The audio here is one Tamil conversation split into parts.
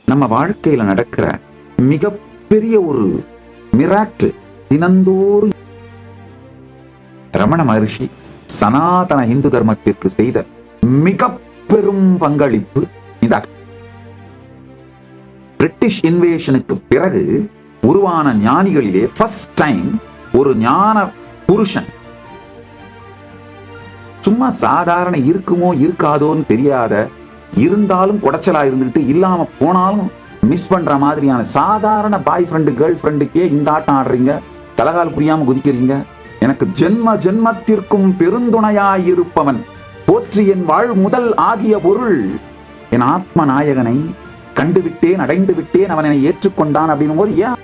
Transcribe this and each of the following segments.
நம்ம வாழ்க்கையில நடக்கிற மிகப்பெரிய ஒரு மிராக்கிள். தினந்தோறும் ரமண மகரிஷி சனாதன இந்து தர்மத்திற்கு செய்த மிக பெரும் பங்களிப்பு இந்த பிரிட்டிஷ் இன்வேஷனுக்கு பிறகு உருவான ஞானிகளிலே ஃபர்ஸ்ட் டைம் ஒரு ஞான புருஷன், சும்மா சாதாரண இருக்குமோ இருக்காதோன்னு தெரியாத, இருந்தாலும் குடைச்சலா இருந்துட்டு இல்லாம போனாலும் மிஸ் பண்ற மாதிரியான சாதாரண பாய் ஃப்ரெண்டு கேர்ள் ஃப்ரெண்டுக்கே இந்த ஆட்டம் ஆடுறீங்க, தலகால் புரியாம குதிக்கிறீங்க, எனக்கு ஜென்ம ஜென்மத்திற்கும் பெருந்துணையாயிருப்பவன் போற்றி என் வாழ் முதல் ஆகிய பொருள் என் ஆத்ம நாயகனை கண்டுவிட்டேன், அடைந்து விட்டேன், அவன் என்னை ஏற்றுக்கொண்டான் அப்படின்னும் போது ஏன்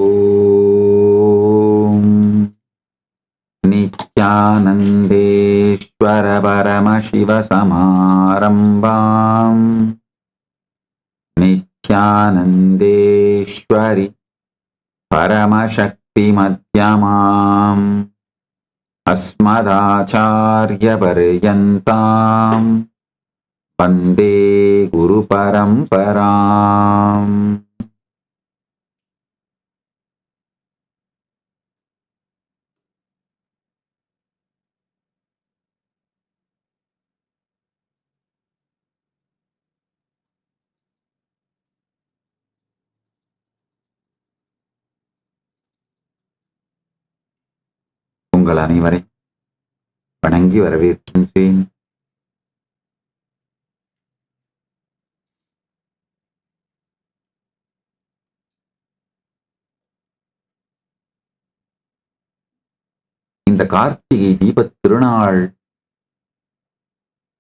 ஓம் நித்யானந்தேஸ்வர பரம சிவ சமாரம்பாம் நித்யானந்தேஸ்வரி பரமசக்தி மத்யமாம் அஸ்மதாச்சார்ய பர்யந்தாம் வந்தே குரு பரம்பராம். உங்கள் அனைவரை வணங்கி வரவேற்கின்றேன். இந்த கார்த்திகை தீபத் திருநாள்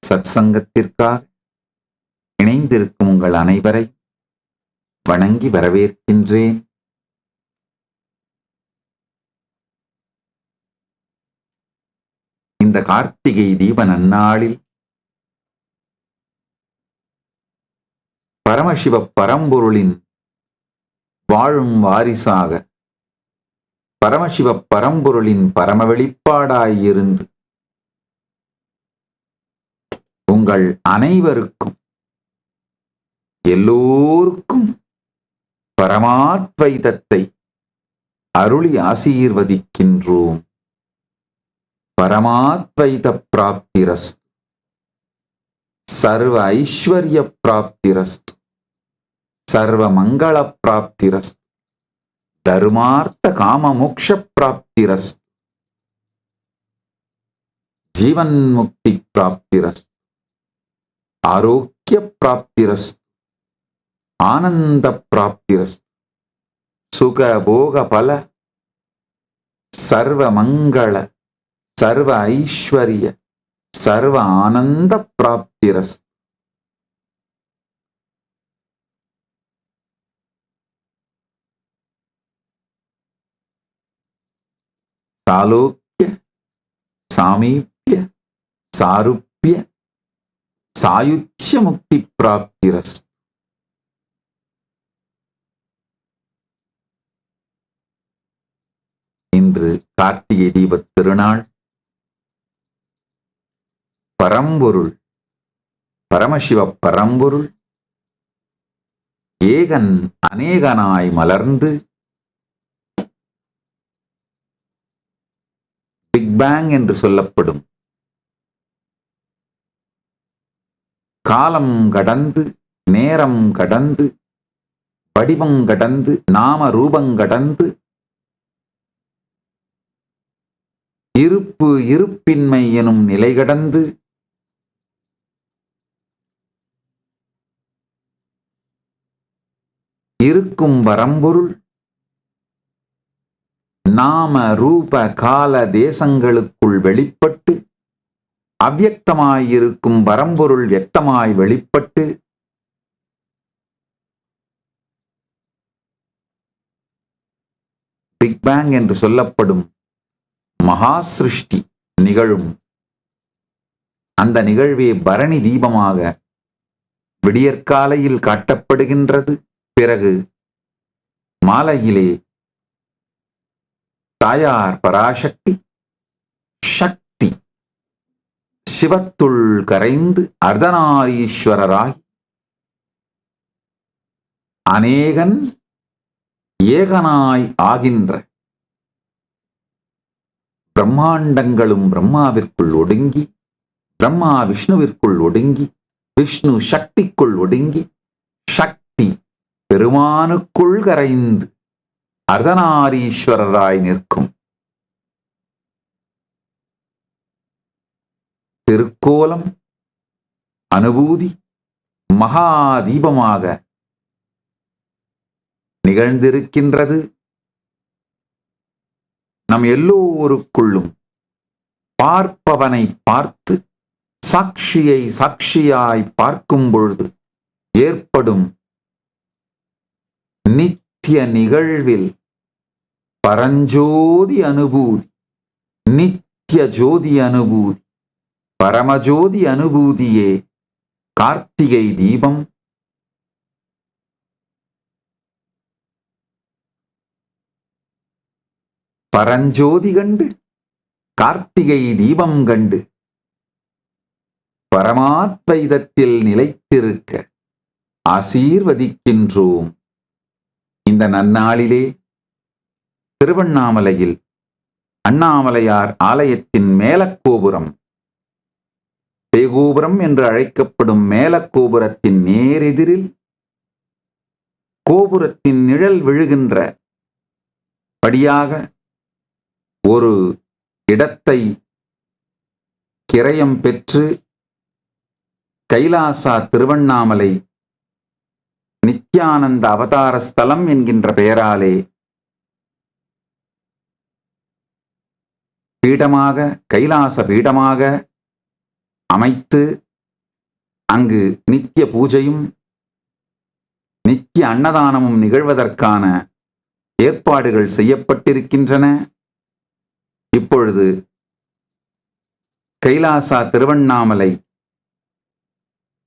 சத்சங்கத்திற்காக இணைந்திருக்கும் உங்கள் அனைவரை வணங்கி வரவேற்கின்றேன். இந்த கார்த்திகை தீப நன்னாளில் பரமசிவ பரம்பொருளின் வாழும் வாரிசாக பரமசிவ பரம்பொருளின் பரம வெளிப்பாடாயிருந்து உங்கள் அனைவருக்கும் எல்லோருக்கும் பரமாத்வைதத்தை அருளி ஆசீர்வதிக்கின்றோம். பரமாத்வைத பிராப்திரஸ்து, சர்வ ஐஸ்வர்ய பிராப்திரஸ்து, சர்வ மங்கள பிராப்திரஸ்து, தர்மார்த்த காம மோக்ஷ பிராப்திரஸ்து, ஜீவன் முக்தி பிராப்திரஸ்து, ஆரோக்கிய பிராப்திரஸ்து, ஆனந்த பிராப்திரஸ்து, சுக போக பல சர்வ மங்கள சர்வ ஐஸ்வர்ய சர்வ ஆனந்த பிராப்திரஸ்து. சாலோக்கிய சாமீப்ய சாருப்ய சாயுச்ய முக்தி பிராப்திரஸ்து. இன்று கார்த்திகை தீபத் திருநாள். பரம்பொருள் பரமசிவ பரம்பொருள் ஏகன் அநேகனாய் மலர்ந்து பிக் பேங் என்று சொல்லப்படும் காலம் கடந்து நேரம் கடந்து வடிவம் கடந்து நாம ரூபம் கடந்து இருப்பு இருப்பின்மை எனும் நிலை கடந்து இருக்கும் பரம்பொருள் நாம ரூப கால தேசங்களுக்குள் வெளிப்பட்டு அவ்யக்தமாயிருக்கும் பரம்பொருள் வியக்தமாய் வெளிப்பட்டு பிக் பேங் என்று சொல்லப்படும் மகா சிருஷ்டி நிகழும் அந்த நிகழ்வே பரணி தீபமாக விடியற்காலையில் காட்டப்படுகின்றது. பிறகு மாலையிலே தாயார் பராசக்தி சக்தி சிவத்துள் கரைந்து அர்த்தநாரீஸ்வரராய் அநேகன் ஏகனாய் ஆகின்ற பிரம்மாண்டங்களும் பிரம்மாவிற்குள் ஒடுங்கி, பிரம்மா விஷ்ணுவிற்குள் ஒடுங்கி, விஷ்ணு சக்திக்குள் ஒடுங்கி, சக்தி பெருமானுக்குள் கரைந்து அர்த்தநாரீஸ்வரராய் நிற்கும் திருக்கோலம் அனுபூதி மகாதீபமாக நிகழ்ந்திருக்கின்றது. நம் எல்லோருக்குள்ளும் பார்ப்பவனை பார்த்து சாட்சியை சாட்சியாய் பார்க்கும் பொழுது ஏற்படும் நித்திய நிகழ்வில் பரஞ்சோதி அனுபூதி, நித்திய ஜோதி அனுபூதி, பரமஜோதி அனுபூதியே கார்த்திகை தீபம். பரஞ்சோதி கண்டு கார்த்திகை தீபம் கண்டு பரமாத்வைதத்தில் நிலைத்திருக்க ஆசீர்வதிக்கின்றோம். இந்த நன்னாளிலே திருவண்ணாமலையில் அண்ணாமலையார் ஆலயத்தின் மேலக்கோபுரம், பேகோபுரம் என்று அழைக்கப்படும் மேலக்கோபுரத்தின் நேரெதிரில் கோபுரத்தின் நிழல் விழுகின்ற படியாக ஒரு இடத்தை கிரயம் பெற்று கைலாசா திருவண்ணாமலை நித்யானந்த அவதார ஸ்தலம் என்கின்ற பெயராலே பீடமாக, கைலாச பீடமாக அமைத்து அங்கு நித்திய பூஜையும் நித்திய அன்னதானமும் நிகழ்வதற்கான ஏற்பாடுகள் செய்யப்பட்டிருக்கின்றன. இப்பொழுது கைலாசா திருவண்ணாமலை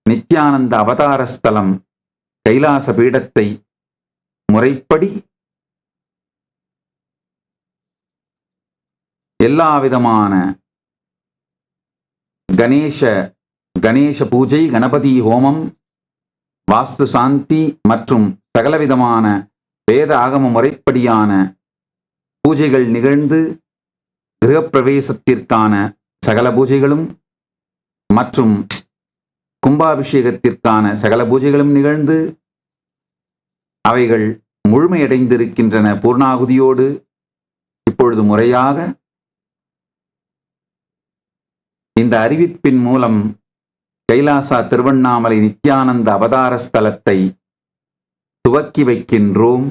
நித்யானந்த அவதார ஸ்தலம் கைலாச பீடத்தை முறைப்படி எல்லாவிதமான கணேச பூஜை, கணபதி ஹோமம், வாஸ்து சாந்தி மற்றும் சகலவிதமான வேத ஆகம முறைப்படியான பூஜைகள் நிகழ்ந்து கிரகப்பிரவேசத்திற்கான சகல பூஜைகளும் மற்றும் கும்பாபிஷேகத்திற்கான சகல பூஜைகளும் நிகழ்ந்து அவைகள் முழுமையடைந்திருக்கின்றன பூர்ணாகுதியோடு. இப்பொழுது முறையாக இந்த அறிவிப்பின் மூலம் கைலாசா திருவண்ணாமலை நித்யானந்த அவதார ஸ்தலத்தை துவக்கி வைக்கின்றோம்.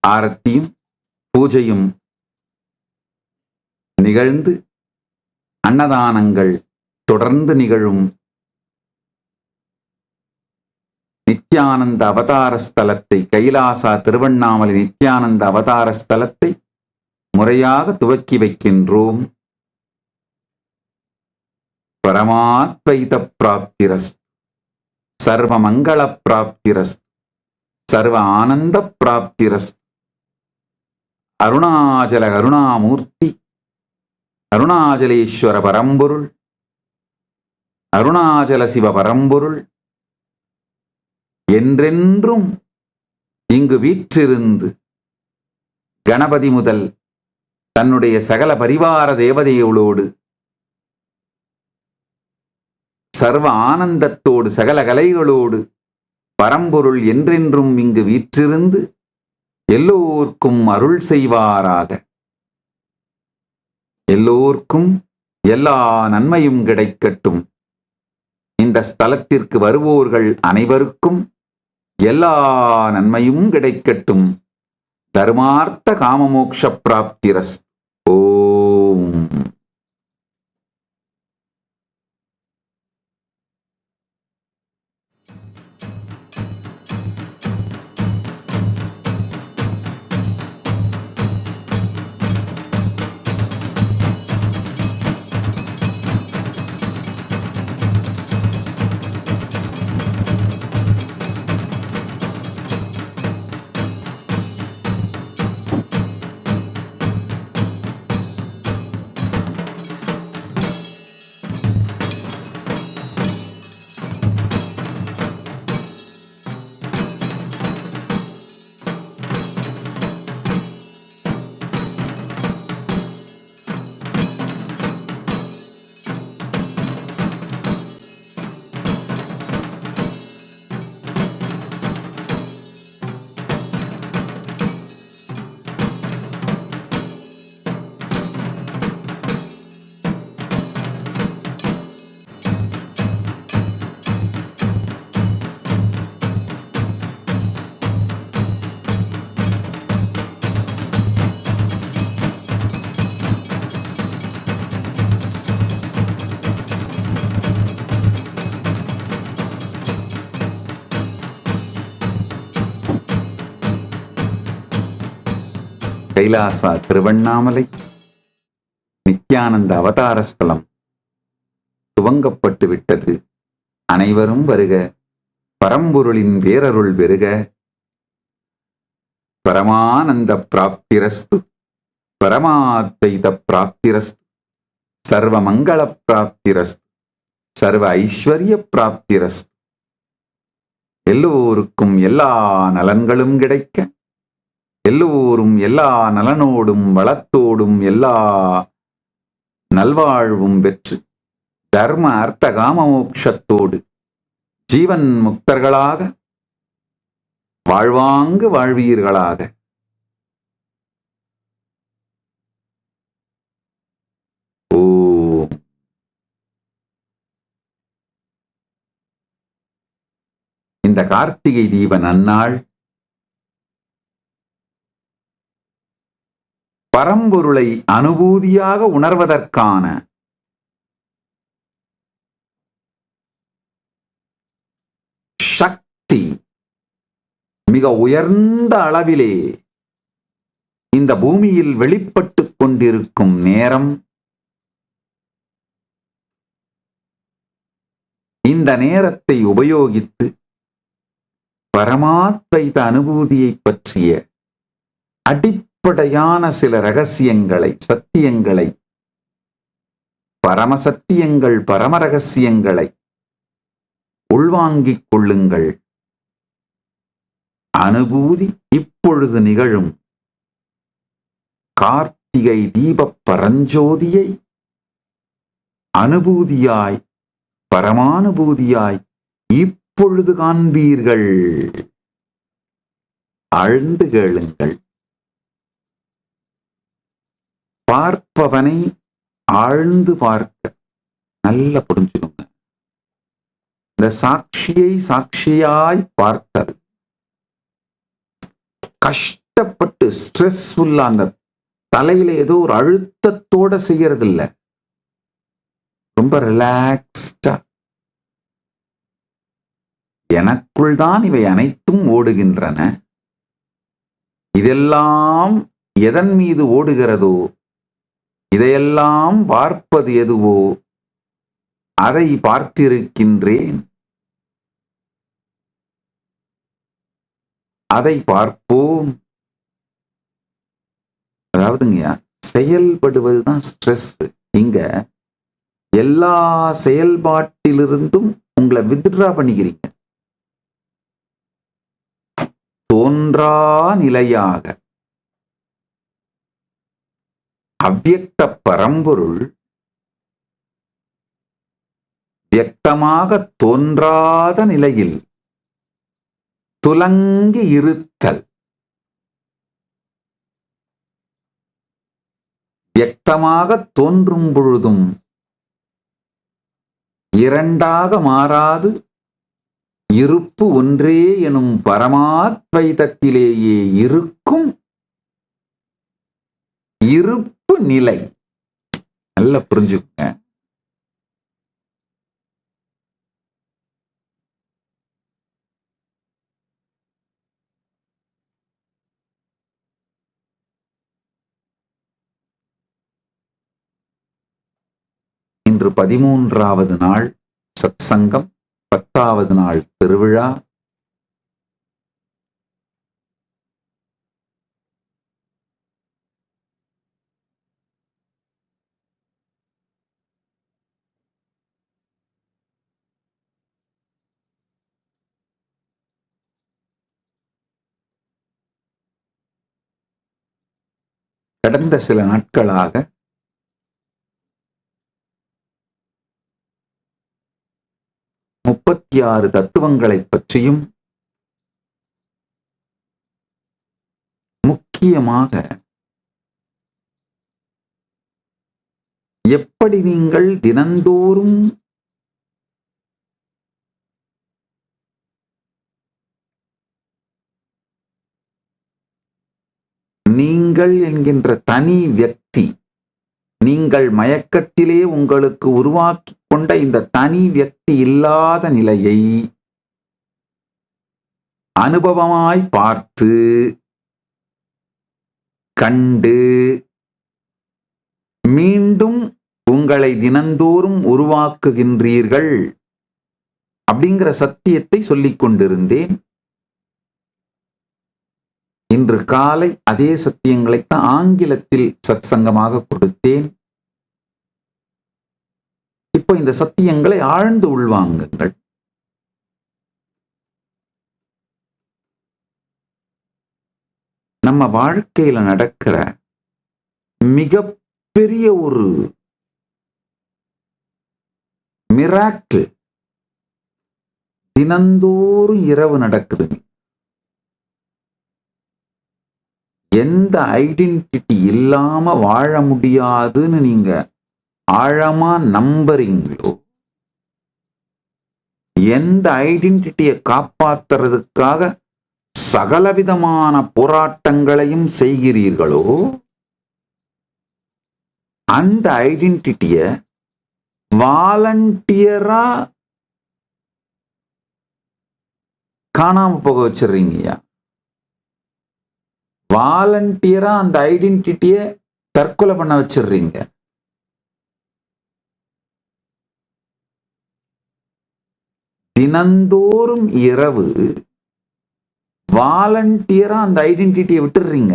ஆரத்தியும் பூஜையும் நிகழ்ந்து அன்னதானங்கள் தொடர்ந்து நிகழும் நித்யானந்த அவதார ஸ்தலத்தை, கைலாசா திருவண்ணாமலை நித்யானந்த அவதார ஸ்தலத்தை முறையாக துவக்கி வைக்கின்றோம். பரமாத்வைத பிராப்திரஸ்து, சர்வ மங்கள பிராப்திரஸ்து, சர்வ ஆனந்த பிராப்திரஸ்து. அருணாச்சல கருணாமூர்த்தி, அருணாச்சலேஸ்வர பரம்பொருள், அருணாச்சல சிவ பரம்பொருள் என்றென்றும் இங்கு வீற்றிருந்து கணபதி முதல் தன்னுடைய சகல பரிவார தேவதைகளோடு சர்வ ஆனந்தத்தோடு சகல கலைகளோடு பரம்பொருள் என்றென்றும் இங்கு வீற்றிருந்து எல்லோர்க்கும் அருள் செய்வாராக. எல்லோர்க்கும் எல்லா நன்மையும் கிடைக்கட்டும். இந்த ஸ்தலத்திற்கு வருவோர்கள் அனைவருக்கும் எல்லா நன்மையும் கிடைக்கட்டும். தர்மார்த்த காமமோக்ஷ பிராப்திரஸ்து. ஓம். கைலாசா திருவண்ணாமலை நித்யானந்த அவதார ஸ்தலம் துவங்கப்பட்டு விட்டது. அனைவரும் வருக. பரம்பொருளின் பேரருள் பெருக. பரமானந்த பிராப்திரஸ்து, பரமாத்வைத பிராப்திரஸ்து, சர்வ மங்கள பிராப்திரஸ்து, சர்வ ஐஸ்வர்ய பிராப்திரஸ்து. எல்லோருக்கும் எல்லா நலன்களும் கிடைக்க, எல்லோரும் எல்லா நலனோடும் வளத்தோடும் எல்லா நல்வாழ்வும் பெற்று தர்ம அர்த்த காம மோட்சத்தோடு ஜீவன் முக்தர்களாக வாழ்வாங்கு வாழ்வீர்களாக. ஓம். இந்த கார்த்திகை தீப நன்னாள் பரம்பொருளை அனுபூதியாக உணர்வதற்கான சக்தி மிக உயர்ந்த அளவிலே இந்த பூமியில் வெளிப்பட்டு கொண்டிருக்கும் நேரம். இந்த நேரத்தை உபயோகித்து பரமாத்வைத அனுபூதியை பற்றிய அடிப்படையான சில ரகசியங்களை, சத்தியங்களை, பரமசத்தியங்கள், பரம ரகசியங்களை உள்வாங்கிக் கொள்ளுங்கள். அனுபூதி இப்பொழுது நிகழும் கார்த்திகை தீப பரஞ்சோதியை அனுபூதியாய், பரமானுபூதியாய் இப்பொழுது காண்பீர்கள். ஆழ்ந்து கேளுங்கள். பார்ப்பவனை ஆழ்ந்து பார்க்க நல்ல புரிஞ்சுக்கோங்க. இந்த சாட்சியை சாட்சியாய் பார்த்தது கஷ்டப்பட்டு ஸ்ட்ரெஸ்ஃபுல்லா அந்த தலையில ஏதோ ஒரு அழுத்தத்தோட செய்யறது இல்ல. ரொம்ப ரிலாக்ஸ்டா எனக்குள் தான் இவை அனைத்தும் ஓடுகின்றன. இதெல்லாம் எதன் மீது ஓடுகிறதோ, இதையெல்லாம் பார்ப்பது எதுவோ அதை பார்த்திருக்கின்றேன். அதை பார்ப்போம். அதாவதுங்க, செயல்படுவதுதான் ஸ்ட்ரெஸ். இங்க எல்லா செயல்பாட்டிலிருந்தும் உங்களை வித்ட்ரா பண்ணிக்கிறீங்க. தோன்றா நிலையாக அவ்யக்த பரம்பொருள் வியக்தமாக தோன்றாத நிலையில் துலங்கி இருத்தல். வியக்தமாக தோன்றும் பொழுதும் இரண்டாக மாறாது இருப்பு ஒன்றே எனும் பரமாத்வைதத்திலேயே இருக்கும் இருப்பு நிலை. நல்லா புரிஞ்சுக்கங்க. இன்று 13வது நாள் சத்சங்கம், 10வது நாள் திருவிழா. கடந்த சில நாட்களாக 36 தத்துவங்களை பற்றியும் முக்கியமாக எப்படி நீங்கள் தினந்தோறும் நீங்கள் என்கின்ற தனி வியக்தி, நீங்கள் மயக்கத்திலே உங்களுக்கு உருவாக்கி கொண்ட இந்த தனி வியக்தி இல்லாத நிலையை அனுபவமாய் பார்த்து கண்டு மீண்டும் உங்களை தினந்தோறும் உருவாக்குகின்றீர்கள் அப்படிங்கிற சத்தியத்தை சொல்லிக் கொண்டிருந்தேன். இன்று காலை அதே சத்தியங்களைத்தான் ஆங்கிலத்தில் சத்சங்கமாக கொடுத்தேன். இப்போ இந்த சத்தியங்களை ஆழ்ந்து உள்வாங்குங்கள். நம்ம வாழ்க்கையில நடக்கிற மிகப்பெரிய ஒரு மிராக்கிள் தினந்தோறும் இரவு நடக்குது. எந்த ஐடென்டிட்டி இல்லாம வாழ முடியாதுன்னு நீங்க ஆழமா நம்புறீங்களோ, எந்த ஐடென்டிட்டியை காப்பாத்துறதுக்காக சகலவிதமான போராட்டங்களையும் செய்கிறீர்களோ, அந்த ஐடென்டிட்டிய வாலண்டியரா காணாம போக வச்சிடுறீங்கய்யா. வாலண்டியரா அந்த ஐடென்டிட்டிய தற்கொலை பண்ண வச்சிடுறீங்க. தினந்தோறும் இரவு வாலண்டியரா அந்த ஐடென்டிட்டியை விட்டுடுறீங்க.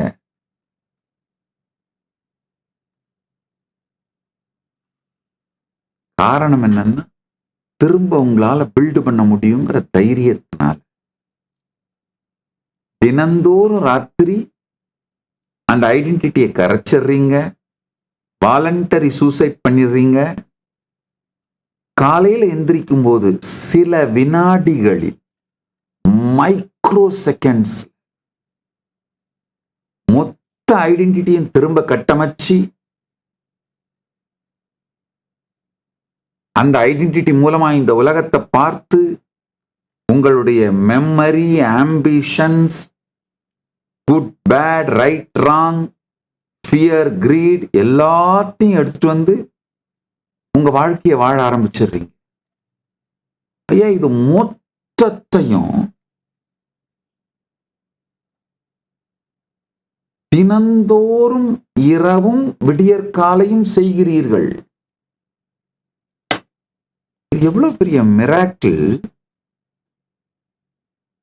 காரணம் என்னன்னா, திரும்ப உங்களால பில்டு பண்ண முடியுங்கிற தைரியத்தினால தினந்தோறும் ராத்திரி அந்த ஐடென்டிட்டியை கரைச்சிடுறீங்க, வாலண்டரி சூசைட் பண்ணிடுறீங்க. காலையில எந்திரிக்கும் போது சில வினாடிகளில், மைக்ரோ செகண்ட்ஸ், மொத்த ஐடென்டிட்டியும் திரும்ப கட்டமைச்சு அந்த ஐடென்டிட்டி மூலமா இந்த உலகத்தை பார்த்து உங்களுடைய memory, ambitions, good bad, right wrong, fear, greed எல்லாத்தையும் எடுத்துட்டு வந்து உங்க வாழ்க்கையை வாழ ஆரம்பிச்சிடுறீங்க. ஐயா, இது மொத்தத்தையும் தினந்தோறும் இரவும் விடியற்காலையும் செய்கிறீர்கள். இது எவ்வளவு பெரிய மிராக்கிள்.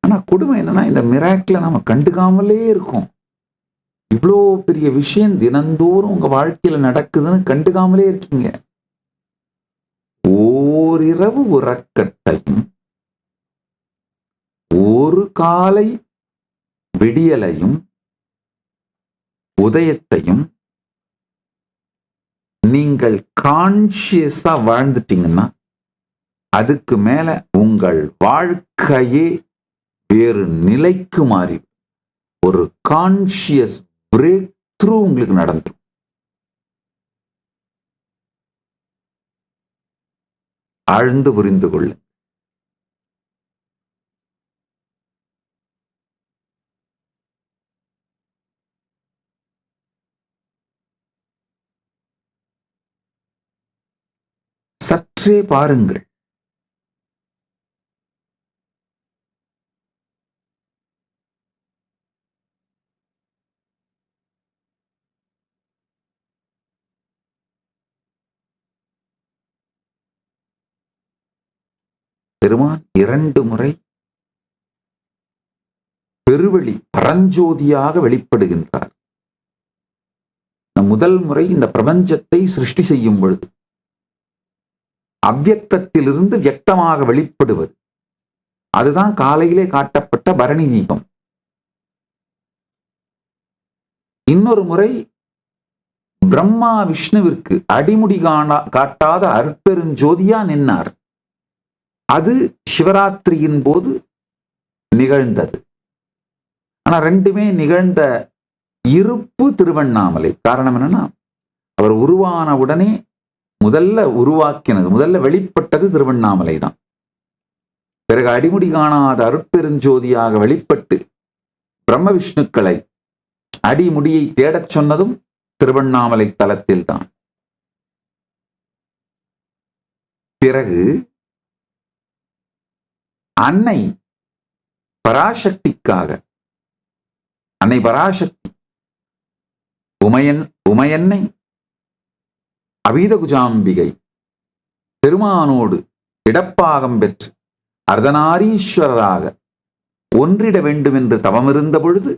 ஆனா கொடுமை என்னன்னா, இந்த மிராக்கிளை நம்ம கண்டுக்காமலே இருக்கோம். இவ்வளோ பெரிய விஷயம் தினந்தோறும் உங்க வாழ்க்கையில நடக்குதுன்னு கண்டுக்காமலே இருக்கீங்க. ஓரிரவு உறக்கத்தையும் ஒரு காலை விடியலையும் உதயத்தையும் நீங்கள் கான்சியஸா வாழ்ந்துட்டீங்கன்னா, அதுக்கு மேல உங்கள் வாழ்க்கையே வேறு நிலைக்கு மாறி ஒரு கான்சியஸ் பிரேக் த்ரூ உங்களுக்கு நடந்துடும். ஆழ்ந்து புரிந்து கொள்ளு. சற்றே பாருங்கள். பெருமான் 2 முறை பெருவெளி பரஞ்சோதியாக வெளிப்படுகின்றார். முதல் முறை இந்த பிரபஞ்சத்தை சிருஷ்டி செய்யும் பொழுது அவ்யக்தத்திலிருந்து வியக்தமாக வெளிப்படுவது, அதுதான் காலையிலே காட்டப்பட்ட பரணி தீபம். இன்னொரு முறை பிரம்மா விஷ்ணுவிற்கு அடிமுடி காட்டாத அற்பெருஞ்சோதியா நின்னார். அது சிவராத்திரியின் போது நிகழ்ந்தது. ஆனா ரெண்டுமே நிகழ்ந்த இருப்பு திருவண்ணாமலை. காரணம் என்னன்னா, அவர் உருவான உடனே முதல்ல வெளிப்பட்டது திருவண்ணாமலை தான். பிறகு அடிமுடி காணாத அருட்பெருஞ்சோதியாக வெளிப்பட்டு பிரம்ம விஷ்ணுக்களை அடிமுடியை தேடச் சொன்னதும் திருவண்ணாமலை தலத்தில் தான். பிறகு அன்னை பராசக்திக்காக, அன்னை பராசக்தி உமையன்னை அபீதகுஜாம்பிகை பெருமானோடு இடப்பாகம் பெற்று அர்த்தநாரீஸ்வரராக ஒன்றிட வேண்டுமென்று தவமிருந்த பொழுது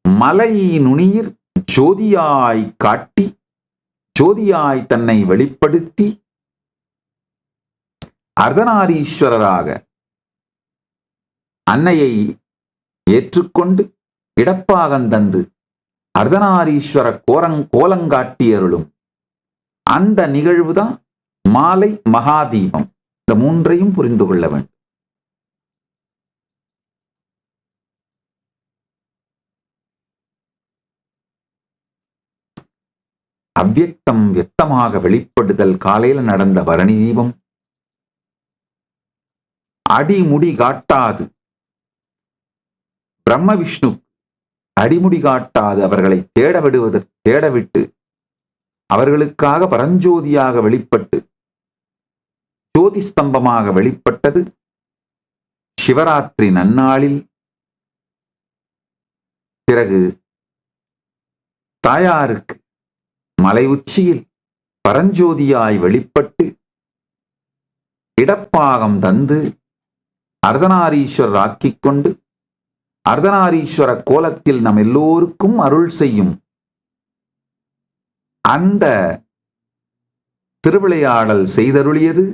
மலை நுனியிற் ஜோதியாய் காட்டி ஜோதியாய் தன்னை வெளிப்படுத்தி அர்த்தநாரீஸ்வரராக அன்னையை ஏற்றுக்கொண்டு இடப்பாகந்தந்து அர்த்தநாரீஸ்வர கோலங்காட்டியருளும் அந்த நிகழ்வுதான் மாலை மகாதீபம். இந்த மூன்றையும் புரிந்து கொள்ள வேண்டும். அவ்யக்தம் வியக்தமாக வெளிப்படுதல் காலையில நடந்த பரணி தீபம் அடிமுடி காட்டாது பிரம்ம விஷ்ணு அடிமுடி காட்டாது அவர்களை தேடவிட்டு அவர்களுக்காக பரஞ்சோதியாக வெளிப்பட்டு ஜோதி ஸ்தம்பமாக வெளிப்பட்டது சிவராத்திரி நன்னாளில். பிறகு தாயாருக்கு மலை உச்சியில் பரஞ்சோதியாய் வெளிப்பட்டு இடப்பாகம் தந்து அர்த்தநாரீஸ்வரர் ஆக்கிக் கொண்டு அர்த்தநாரீஸ்வர கோலத்தில் நம் எல்லோருக்கும் அருள் செய்யும் அந்த திருவிளையாடல் செய்தருளியது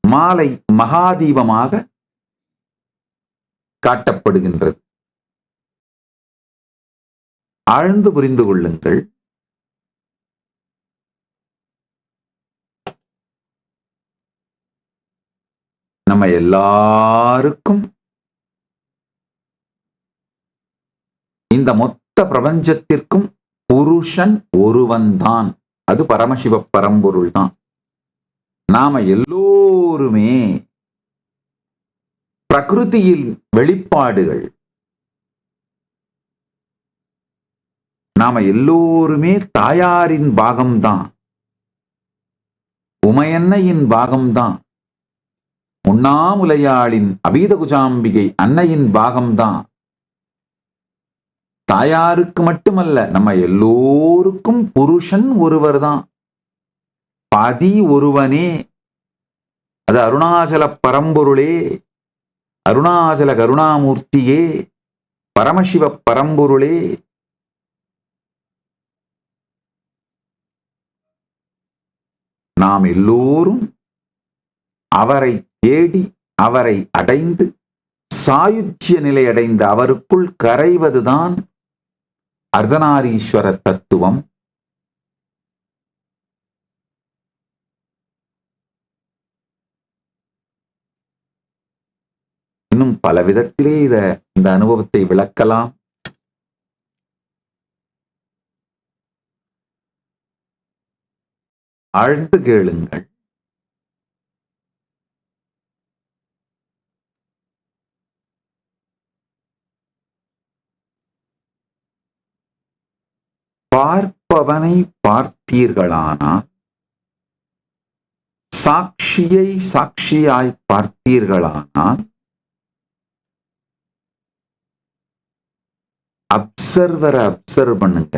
மாலை மகாதீபமாக காட்டப்படுகின்றது. ஆழ்ந்து புரிந்து கொள்ளுங்கள். நம்ம எல்லாருக்கும் இந்த மொத்த பிரபஞ்சத்திற்கும் புருஷன் ஒருவன்தான். அது பரமசிவ பரம்பொருள் தான். நாம எல்லோருமே பிரகிருதியில் வெளிப்பாடுகள். நாம எல்லோருமே தாயாரின் பாகம்தான், உமையன்னையின் பாகம்தான், உண்ணாமுலையாளின் அபீதகுஜாம்பிகை அன்னையின் பாகம்தான். தாயாருக்கு மட்டுமல்ல, நம்ம எல்லோருக்கும் புருஷன் ஒருவர் தான், பதி ஒருவனே. அது அருணாச்சல பரம்பொருளே, அருணாச்சல கருணாமூர்த்தியே, பரமசிவ பரம்பொருளே. நாம் எல்லோரும் அவரை தேடி அவரை அடைந்து சாயுஜ்ய நிலை அடைந்த அவருக்குள் கரைவதுதான் அர்த்தநாரீஸ்வர தத்துவம். இன்னும் பல விதத்திலே இந்த அனுபவத்தை விளக்கலாம். ஆழ்ந்து கேளுங்கள். பார்ப்பவனை பார்த்தீர்களானால், சாட்சியை சாட்சியாய் பார்த்தீர்களானால், அப்சர்வரை அப்சர்வ் பண்ணுங்க,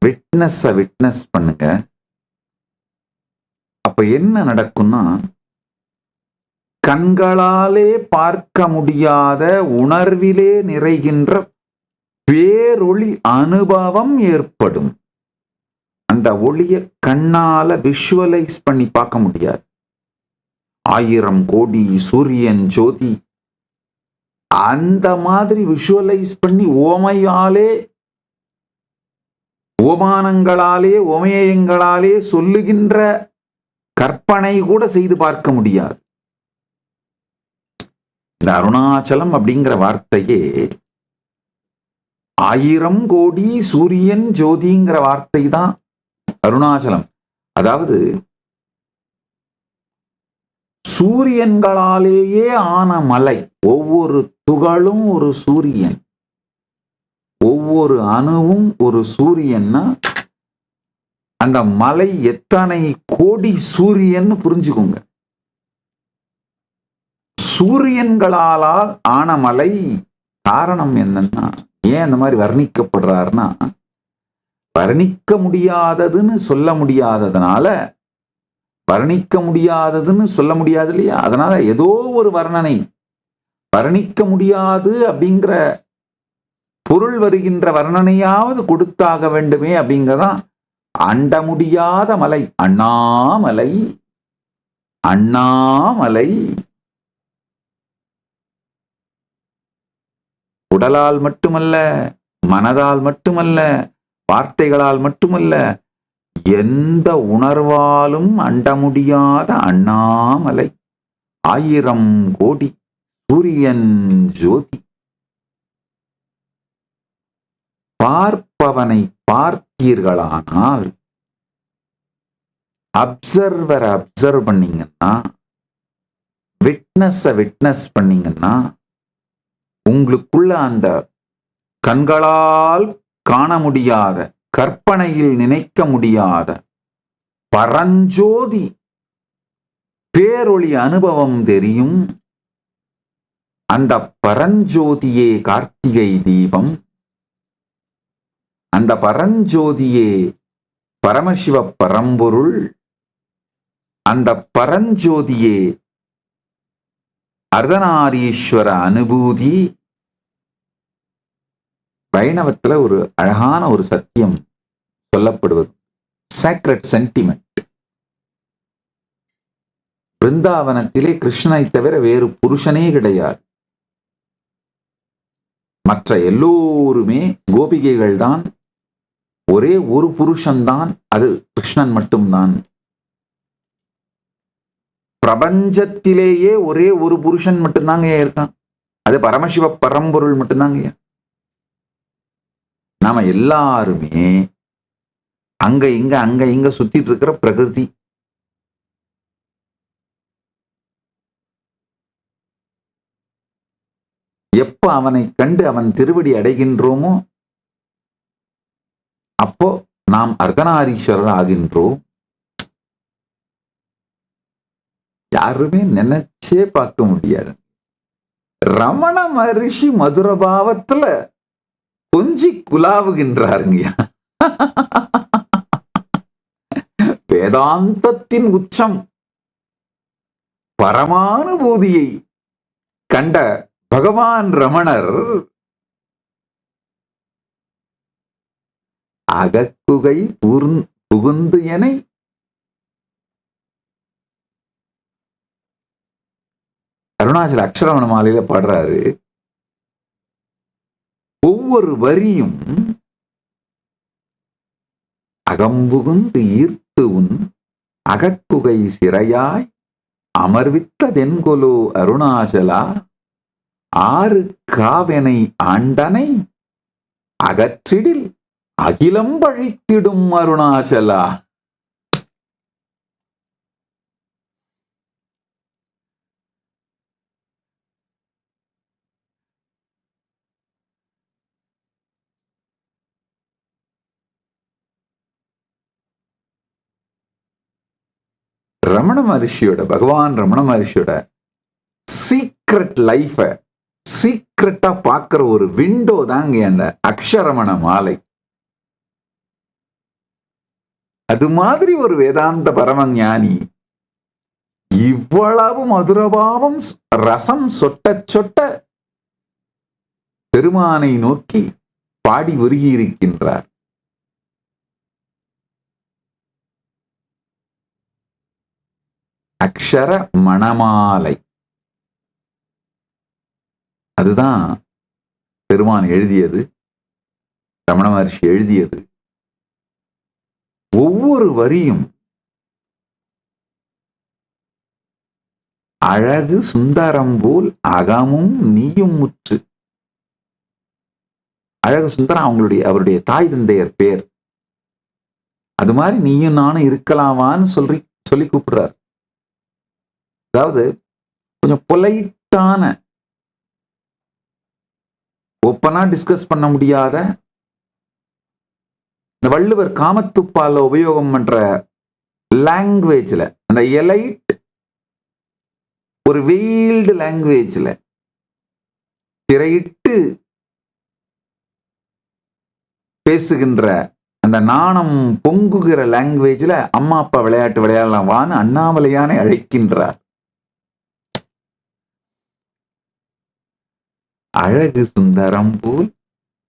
விட்னஸ விட்னஸ் பண்ணுங்க. அப்ப என்ன நடக்கும்னா, கண்களாலே பார்க்க முடியாத உணர்விலே நிறைகின்ற பேரொளி அனுபவம் ஏற்படும். அந்த ஒளிய கண்ணால விஷுவலைஸ் பண்ணி பார்க்க முடியாது. 1000 கோடி சூரியன் ஜோதி அந்த மாதிரி விஷுவலைஸ் பண்ணி ஓமையாலே, ஓமானங்களாலே, ஓமேயங்களாலே சொல்லுகின்ற கற்பனை கூட செய்து பார்க்க முடியாது. இந்த அருணாச்சலம் அப்படிங்கிற வார்த்தையே 1000 கோடி சூரியன் ஜோதிங்கிற வார்த்தை தான் அருணாச்சலம். அதாவது சூரியன்களாலேயே ஆன மலை. ஒவ்வொரு துகளும் ஒரு சூரியன், ஒவ்வொரு அணுவும் ஒரு சூரியன்னா அந்த மலை எத்தனை கோடி சூரியன் புரிஞ்சுக்கோங்க. சூரியன்களால் ஆன மலை. காரணம் என்னன்னா, ஏன் அந்த மாதிரி வர்ணிக்கப்படுறாருன்னா, வர்ணிக்க முடியாததுன்னு சொல்ல முடியாததுனால, வர்ணிக்க முடியாததுன்னு சொல்ல முடியாது இல்லையா, அதனால ஏதோ ஒரு வர்ணனை, வர்ணிக்க முடியாது அப்படிங்கிற பொருள் வருகின்ற வர்ணனையாவது கொடுத்தாக வேண்டுமே அப்படிங்கிறதான் அண்ட முடியாத மலை, அண்ணாமலை. அண்ணாமலை உடலால் மட்டுமல்ல, மனதால் மட்டுமல்ல, வார்த்தைகளால் மட்டுமல்ல, எந்த உணர்வாலும் அண்ட முடியாத அண்ணாமலை. 1000 கோடி சூரியன் ஜோதி. பார்ப்பவனை பார்த்தீர்களானால், அப்சர்வரை அப்சர்வ் பண்ணீங்கன்னா, விட்னஸ் பண்ணீங்கன்னா, உங்களுக்குள்ள அந்த கண்களால் காண முடியாத, கற்பனையில் நினைக்க முடியாத பரஞ்சோதி பேரொளி அனுபவம் தெரியும். அந்த பரஞ்சோதியே கார்த்திகை தீபம், அந்த பரஞ்சோதியே பரமசிவ பரம்பொருள், அந்த பரஞ்சோதியே அர்த்தநாரீஸ்வர அனுபூதி. வைணவத்துல ஒரு அழகான ஒரு சத்தியம் சொல்லப்படுவது, சாக்ரெட் சென்டிமெண்ட். பிருந்தாவனத்திலே கிருஷ்ணனை தவிர வேறு புருஷனே கிடையாது. மற்ற எல்லோருமே கோபிகைகள் தான், ஒரே ஒரு புருஷன்தான், அது கிருஷ்ணன் மட்டும்தான். பிரபஞ்சத்திலேயே ஒரே ஒரு புருஷன் மட்டும்தாங்க இருக்கான், அது பரமசிவ பரம்பொருள் மட்டும்தாங்க. நாம எல்லாருமே அங்க இங்க சுத்திட்டு இருக்கிற பிரகிருதி. எப்ப அவனை கண்டு அவன் திருவடி அடைகின்றோமோ அப்போ நாம் அர்த்தநாரீஸ்வரர் ஆகின்றோம். யாருமே நினைச்சே பார்க்க முடியாது. ரமண மகரிஷி மதுர பாவத்துல கொஞ்சி குலாவுகின்றாருங்க. வேதாந்தத்தின் உச்சம், பரமானுபூதியை கண்ட பகவான் ரமணர் அகக்குகை புகுந்து என அருணாச்சல அக்ஷரமண மாலையில பாடுறாரு. ஒவ்வொரு வரியும் அகம்புகுந்து ஈர்த்து உன் அகக்குகை சிறையாய் அமர்வித்ததென்கொலோ அருணாச்சலா, ஆறு காவெனை ஆண்டனை அகற்றிடில் அகிலம் பழித்திடும் அருணாச்சலா. ரமண மகரிஷியோட, பகவான் ரமண மகரிஷியோட சீக்ரெட் லைஃப சீக்ரெட்டா பார்க்கிற ஒரு விண்டோ தாங்க அந்த அக்ஷரமண மாலை. அது மாதிரி ஒரு வேதாந்த பரமஞானி இவ்வளவு மதுரபாவம் ரசம் சொட்ட சொட்ட பெருமானை நோக்கி பாடி உருகி இருக்கின்றார். அக்ஷர மணமாலை, அதுதான் பெருமான் எழுதியது, ரமண மகர்ஷி எழுதியது. ஒவ்வொரு வரியும் அழகு சுந்தரம் போல் அகமும் நீயும் முற்று. அழகு சுந்தரம் அவருடைய தாய் தந்தையர் பேர். அது மாதிரி நீயும் நானும் இருக்கலாமான்னு சொல்லி கூப்பிடுறார். அதாவது கொஞ்சம் பொலைட்டான, ஓப்பனா டிஸ்கஸ் பண்ண முடியாத, இந்த வள்ளுவர் காமத்துப்பால உபயோகம் பண்ற லாங்குவேஜ்ல, அந்த எலைட் ஒரு வெயில்டு லாங்குவேஜ்ல திரையிட்டு பேசுகின்ற அந்த நாணம் பொங்குகிற லாங்குவேஜ்ல அம்மா அப்பா விளையாட்டு விளையாடலாம் வான்னு அண்ணாமலையானை அழைக்கின்றார். அழகு சுந்தரம் போல்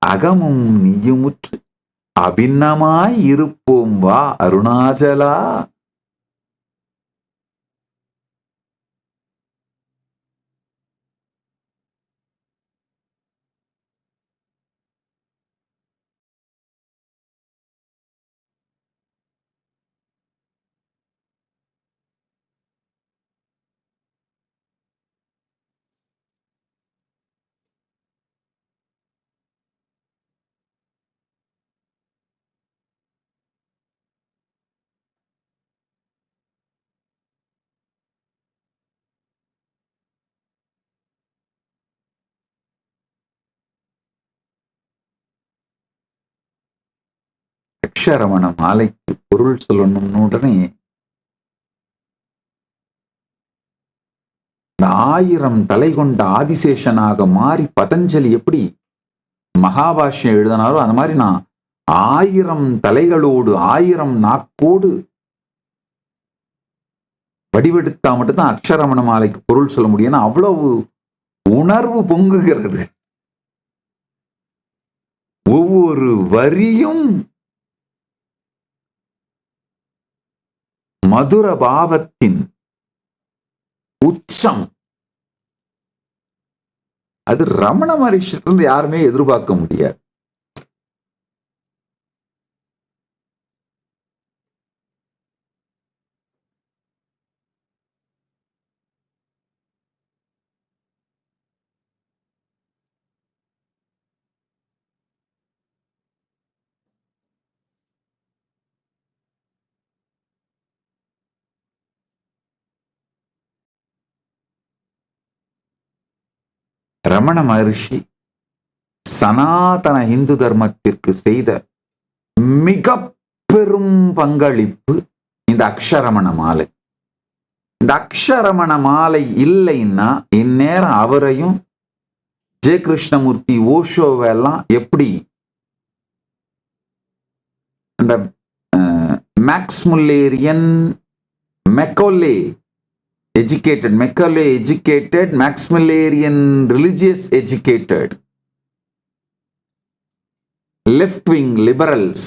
அகமும் நீயுமுற்று அபின்னமாய் இருப்போம் வா அருணாச்சலா. அக்ஷரமண மாலைக்கு பொருள் சொல்லணும்னு உடனே இந்த 1000 தலை கொண்ட ஆதிசேஷனாக மாறி பதஞ்சலி எப்படி மகாபாஷ்யம் எழுதினாரோ அந்த மாதிரி நான் 1000 தலைகளோடு 1000 நாக்கோடு வடிவெடுத்தா மட்டும்தான் அக்ஷரமண மாலைக்கு பொருள் சொல்ல முடியும். அவ்வளவு உணர்வு பொங்குகிறது. ஒவ்வொரு வரியும் மதுர பாவத்தின் உச்சம். அது ரமண மகரிஷிலிருந்து யாருமே எதிர்பார்க்க முடியாது. ரமண மகரிஷி சனாதன இந்து தர்மத்திற்கு செய்த மிக பெரும் பங்களிப்பு இந்த அக்ஷரமண மாலை. இந்த அக்ஷரமண மாலை இல்லைன்னா இந்நேரம் அவரையும் ஜெய கிருஷ்ணமூர்த்தி ஓஷோவெல்லாம் எப்படி அந்த Max Mullerian Macaulay educated, Macaulay educated, Maximilian religious educated, left wing liberals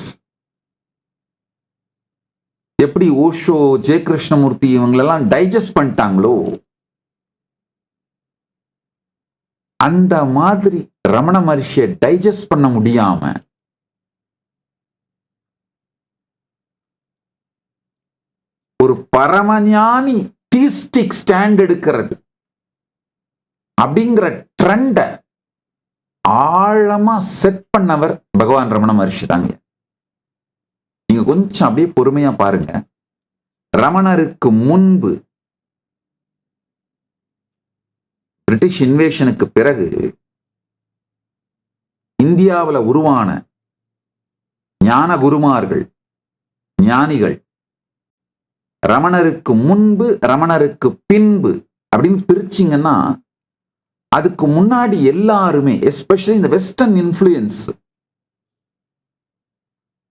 எப்படி ஓஷோ ஜெய கிருஷ்ணமூர்த்தி இவங்களெல்லாம் டைஜஸ்ட் பண்ணிட்டாங்களோ அந்த மாதிரி ரமண மகரிஷியை டைஜஸ்ட் பண்ண முடியாம ஒரு பரமஞானி தீஸ்டிக் ஸ்டாண்ட் எடுக்கிறது அப்படிங்கிற ட்ரெண்ட ஆழமா செட் பண்ணவர் பகவான் ரமண மகரிஷி தாங்க. நீங்க கொஞ்சம் அப்படியே பொறுமையா பாருங்க. ரமணருக்கு முன்பு பிரிட்டிஷ் இன்வேஷனுக்கு பிறகு இந்தியாவில் உருவான ஞான குருமார்கள் ஞானிகள் ரமணருக்கு முன்பு ரமணருக்கு பின்பு அப்படின்னு பிரிச்சிங்கன்னா அதுக்கு முன்னாடி எல்லாருமே எஸ்பெஷலி இந்த வெஸ்டர்ன் இன்ஃப்ளூயன்ஸ்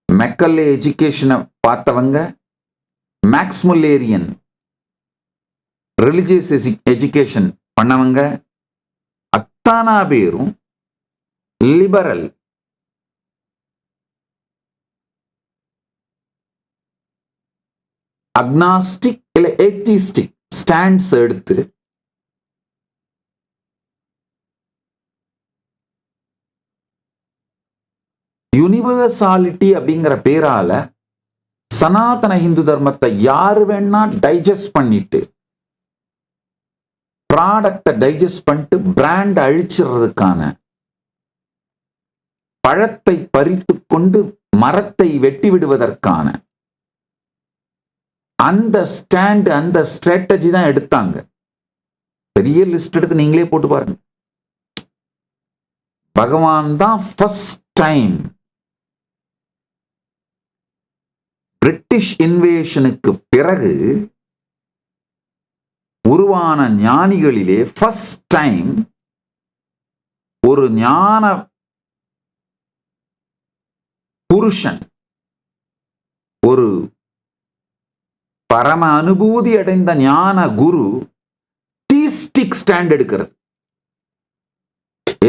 மெக்கல்லே எஜுகேஷனை பார்த்தவங்க, மேக்ஸ் முல்லேரியன் ரிலிஜியஸ் எஜுகேஷன் பண்ணவங்க அத்தானா பேரும் லிபரல் அக்னாஸ்டிக் இல்ல ஏத்திஸ்டிக் ஸ்டாண்ட்ஸ் எடுத்து யூனிவர்சாலிட்டி அப்படிங்கிற பேரால சனாதன இந்து தர்மத்தை யாரு வேணா டைஜஸ்ட் பண்ணிட்டு ப்ராடக்டை டைஜஸ்ட் பண்ணிட்டு பிராண்ட் அழிச்சிடுறதுக்கான பழத்தை பறித்து கொண்டு மரத்தை வெட்டி விடுவதற்கான அந்த ஸ்டாண்ட் அந்த ஸ்ட்ராட்டஜி தான் எடுத்தாங்க. பெரிய லிஸ்ட் எடுத்து நீங்களே போட்டு பாருங்க. பகவான் தான் ஃபர்ஸ்ட் டைம் பிரிட்டிஷ் இன்வேஷனுக்கு பிறகு உருவான ஞானிகளிலே ஃபர்ஸ்ட் டைம் ஒரு ஞான புருஷன் ஒரு பரம அனுபூதி அடைந்த ஞான குரு தீஸ்டிக் ஸ்டாண்ட் எடுக்கிறது,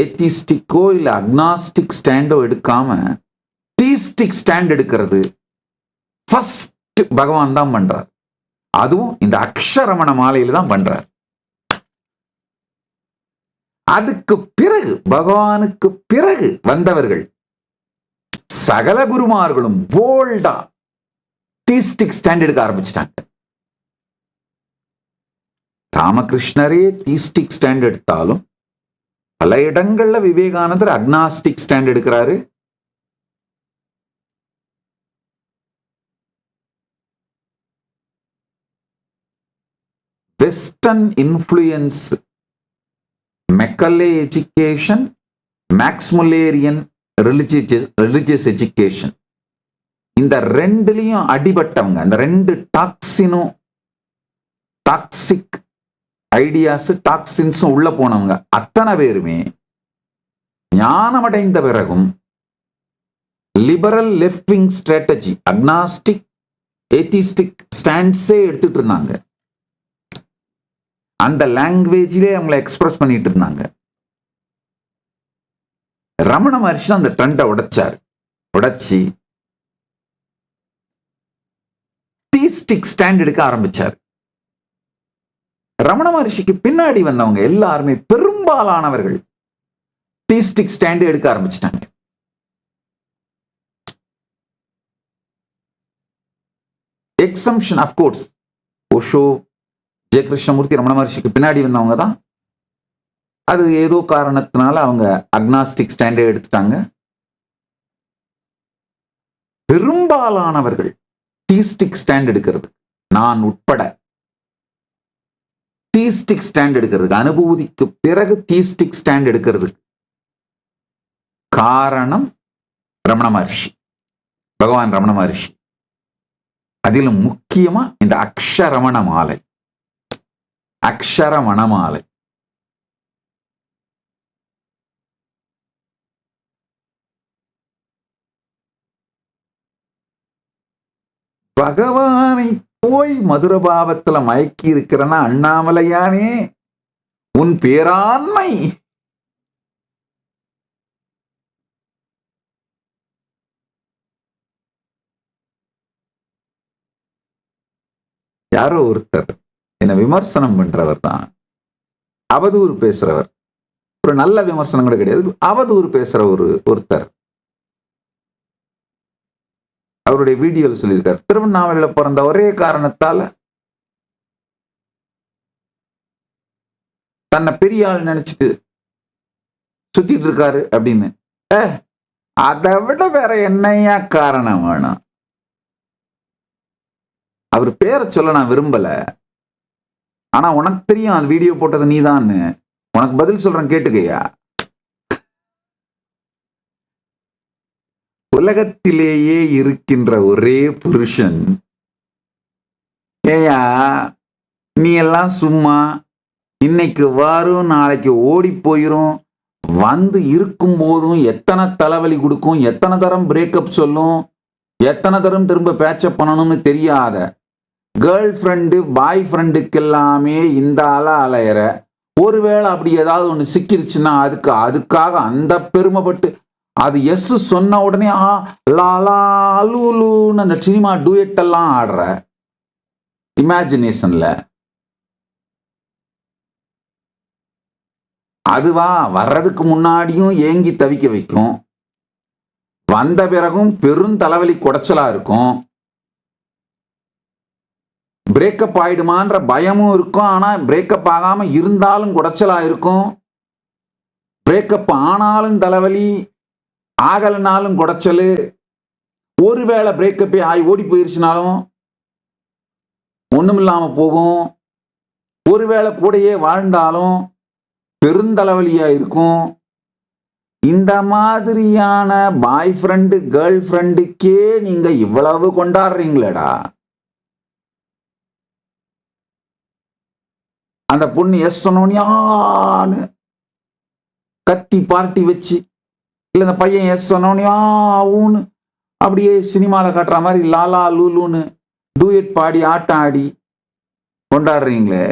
ஏத்திஸ்டிக்கோ இல்ல அக்னாஸ்டிக் ஸ்டாண்டோ எடுக்காம தீஸ்டிக் ஸ்டாண்ட் எடுக்கிறது ஃபர்ஸ்ட் பகவான் தான் பண்றார். அதுவும் இந்த அக்ஷரமண மாலையில தான் பண்றார். அதுக்கு பிறகு பகவானுக்கு பிறகு வந்தவர்கள் சகல குருமார்களும் போல்டா தீஸ்டிக் ஸ்டாண்ட் எடுக்க ஆரம்பிச்சிட்டாங்க. ராமகிருஷ்ணரே தீஸ்டிக் ஸ்டாண்ட் எடுத்தாலும் பல இடங்கள்ல விவேகானந்தர் அக்னாஸ்டிக் ஸ்டாண்ட் எடுக்கிறாரு. Western influence, Macaulay education, Max Mullerian religious education, இந்த ரெண்டுலையும் அடிபட்டவங்க, இந்த ரெண்டு டாக்ஸினும் டாக்ஸிக் ஐடியாஸ் டாக்ஸின்ஸும் உள்ள போனவங்க அத்தனை பேருமே ஞானமடைந்த பிறகும் liberal left wing strategy, agnostic atheistic ஸ்டாண்ட்ஸே எடுத்துட்டு இருந்தாங்க. அந்த லாங்குவேஜிலே அவங்களை எக்ஸ்பிரஸ் பண்ணிட்டு இருந்தாங்க. ரமண மகர்ஷி அந்த ட்ரெண்டை உடைச்சி தீஸ்டிக் ஸ்டாண்ட் எடுக்க ஆரம்பிச்சார். ரமண மகர்ஷிக்கு பின்னாடி வந்தவங்க எல்லாருமே பெரும்பாலானவர்கள் தீஸ்டிக் ஸ்டாண்ட் எடுக்க ஆரம்பிச்சிட்டாங்க. எக்ஸம்ஷன் ஆஃப் கோர்ஸ் ஓஷோ, ஜெய கிருஷ்ணமூர்த்தி ரமண மகர்ஷிக்கு பின்னாடி வந்தவங்க தான். அது ஏதோ காரணத்தினால அவங்க அக்னாஸ்டிக் ஸ்டாண்டே எடுத்துட்டாங்க. பெரும்பாலானவர்கள் தீஸ்டிக் ஸ்டாண்ட் எடுக்கிறது, நான் உட்பட தீஸ்டிக் ஸ்டாண்ட் எடுக்கிறதுக்கு, அனுபூதிக்கு பிறகு தீஸ்டிக் ஸ்டாண்ட் எடுக்கிறதுக்கு காரணம் ரமண மகர்ஷி, பகவான் ரமண மகர்ஷி. அதிலும் முக்கியமா இந்த அக்ஷரமண மாலை. அக்ஷரமண மாலை பகவானை போய் மதுரபாவத்துல மயக்கி இருக்கிறனா அண்ணாமலையானே உன் பேராண்மை. யாரோ ஒருத்தர் என்ன விமர்சனம் பண்றவர் தான், அவதூறு பேசுறவர், ஒரு நல்ல விமர்சனம் கூட கிடையாது, அவதூறு பேசுற ஒருத்தர் அவருடைய வீடியோவில் சொல்லியிருக்காரு, திருவண்ணாமலையில பிறந்த ஒரே காரணத்தால தன்னை பெரிய ஆள் நினைச்சிட்டு சுத்திட்டு இருக்காரு அப்படின்னு. அதை விட வேற என்னையா காரணம் வேணும்? அவர் பேரை சொல்ல நான் விரும்பல, ஆனா உனக்கு தெரியும் அந்த வீடியோ போட்டது நீதான்னு. உனக்கு பதில் சொல்றேன் கேட்டுக்கையா. உலகத்திலேயே இருக்கின்ற ஒரே புருஷன், ஏயா நீ எல்லாம் சும்மா இன்னைக்கு வரும் நாளைக்கு ஓடி போயிரும், வந்து இருக்கும் போதும் எத்தனை தலைவலி கொடுக்கும், எத்தனை தரம் பிரேக்கப் சொல்லும், எத்தனை தரம் திரும்ப பேச்சப் பண்ணணும்னு தெரியாத கேர்ள் ஃப்ரெண்டு பாய் ஃப்ரெண்டுக்கு எல்லாமே இந்த அலையிற. ஒருவேளை அப்படி ஏதாவது ஒன்று சிக்கிருச்சுன்னா அதுக்காக அந்த பெருமைப்பட்டு அது எஸ் சொன்ன உடனே லாலாலூன்னு அந்த சினிமா டூயட் எல்லாம் ஆடுற இமேஜினேஷன்ல. அதுவா வர்றதுக்கு முன்னாடியும் ஏங்கி தவிக்க வைக்கும், வந்த பிறகும் பெரும் தலைவலி குடைச்சலா இருக்கும், பிரேக்கப் ஆயிடுமான்ற பயமும் இருக்கும், ஆனா பிரேக்கப் ஆகாம இருந்தாலும் குடைச்சலா இருக்கும், பிரேக்கப் ஆனாலும் தலைவலி ஆகலனாலும் குடைச்சல், ஒருவேளை பிரேக்கப்பே ஆகி ஓடி போயிருச்சுனாலும் ஒண்ணுமில்லாம போகும், ஒருவேளை கூடையே வாழ்ந்தாலும் பெருந்தலைவலியா இருக்கும். இந்த மாதிரியான பாய் ஃப்ரெண்டு கேர்ள் ஃப்ரெண்டுக்கே நீங்க இவ்வளவு கொண்டாடுறீங்களேடா. அந்த பொண்ணு எஸ் சொன்னோன்னு கத்தி பார்ட்டி வச்சு, இல்ல இந்த பையன் எஸ் சொன்னோன்னு அப்படியே சினிமாவில் காட்டுற மாதிரி லாலா லூலுன்னு டூயட் பாடி ஆட்டம் ஆடி கொண்டாடுறீங்களே.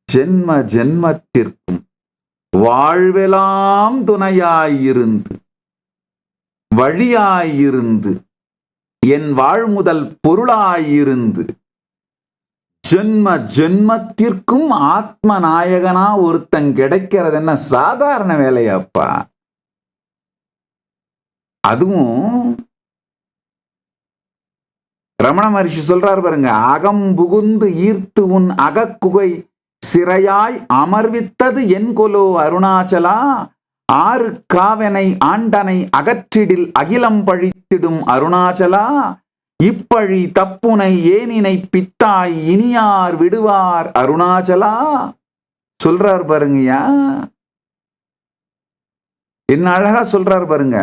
ஜென்ம ஜென்மத்திற்கும் வாழ்வெல்லாம் துணையாயிருந்து வழியாயிருந்து என் வாழ்முதல் பொருளாயிருந்து ஜென்ம ஜென்மத்திற்கும் ஆத்ம நாயகனா ஒருத்தன் கிடைக்கிறது என்ன சாதாரண வேலையாப்பா? அதுவும் ரமண மகரிஷி சொல்றாரு பாருங்க, அகம் புகுந்து ஈர்த்து உன் அகக்குகை சிறையாய் அமர்வித்தது என் கொலோ அருணாச்சலா, ஆறு காவனை ஆண்டனை அகற்றிடில் அகிலம் பழித்திடும் அருணாச்சலா, இப்பழி தப்புனை ஏனினை பித்தாய் இனியார் விடுவார் அருணாச்சலா. சொல்றார் பாருங்கய்யா, என்ன அழகா சொல்றார் பாருங்க.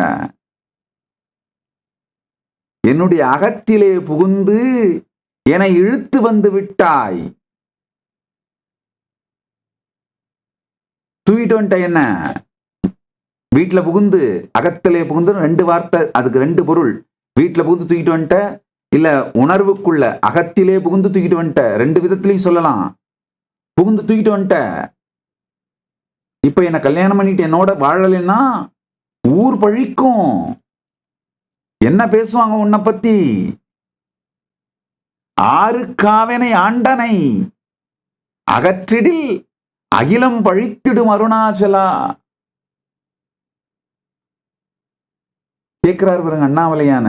என்னுடைய அகத்திலே புகுந்து என்னை இழுத்து வந்து விட்டாய். தூக்கிட்டு வந்துட்ட என்ன? வீட்டுல புகுந்து அகத்திலே புகுந்து ரெண்டு வார்த்தை, அதுக்கு ரெண்டு பொருள். வீட்டுல புகுந்து தூக்கிட்டு வந்துட்ட, இல்ல உணர்வுக்குள்ள அகத்திலே புகுந்து தூக்கிட்டு வந்துட்ட, ரெண்டு விதத்திலையும் சொல்லலாம். புகுந்து தூக்கிட்டு வந்துட்ட. இப்ப என்ன கல்யாணம் பண்ணிட்டு என்னோட வாழலைன்னா ஊர் பழிக்கும். என்ன பேசுவாங்க உன்னை பத்தி? ஆறு காவனை ஆண்டனை அகற்றிடில் அகிலம் பழித்திடும் அருணாச்சலா. கேட்கிறார் பாருங்க அண்ணாமலையான.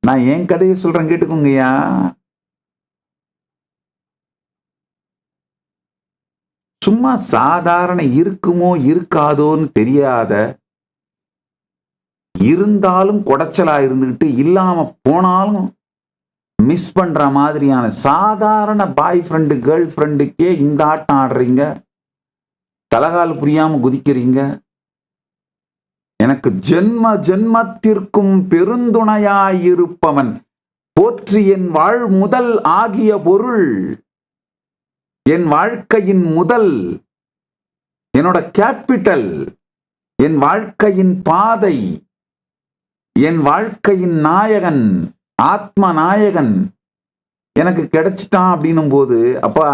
நான் என் கதையை சொல்றேன், கேட்டுக்கோங்கய்யா. சும்மா சாதாரண இருக்குமோ இருக்காதோன்னு தெரியாத, இருந்தாலும் குடைச்சலா இருந்துகிட்டு இல்லாம போனாலும் மிஸ் பண்ற மாதிரியான சாதாரண பாய் ஃப்ரெண்டு கேர்ள் ஃப்ரெண்டுக்கே இந்த ஆட்டம் ஆடுறீங்க, தலகால் புரியாம குதிக்கிறீங்க. எனக்கு ஜென்ம ஜென்மத்திற்கும் பெருந்துணையாயிருப்பவன் போற்றி என் வாழ் முதல் ஆகிய பொருள், என் வாழ்க்கையின் முதல், என்னோட கேபிட்டல், என் வாழ்க்கையின் பாதை, என் வாழ்க்கையின் நாயகன், ஆத்ம நாயகன் எனக்கு கிடைச்சிட்டான் அப்படின்னும் போது, அப்பா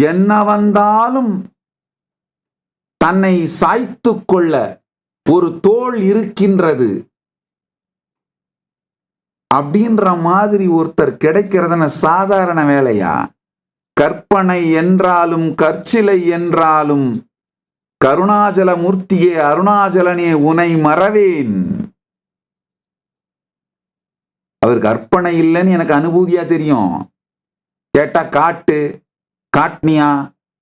என்ன வந்தாலும் தன்னை சாய்த்து கொள்ள ஒரு தோள் இருக்கின்றது அப்படின்ற மாதிரி ஒருத்தர் கிடைக்கிறதுன சாதாரண வேலையா? கற்பனை என்றாலும் கற்சிலை என்றாலும் கருணாச்சல மூர்த்தியே அருணாச்சலனே உனை மறவேன். அவர் கற்பனை இல்லைன்னு எனக்கு அனுபூதியா தெரியும். கேட்டா காட்டு, காட்னியா,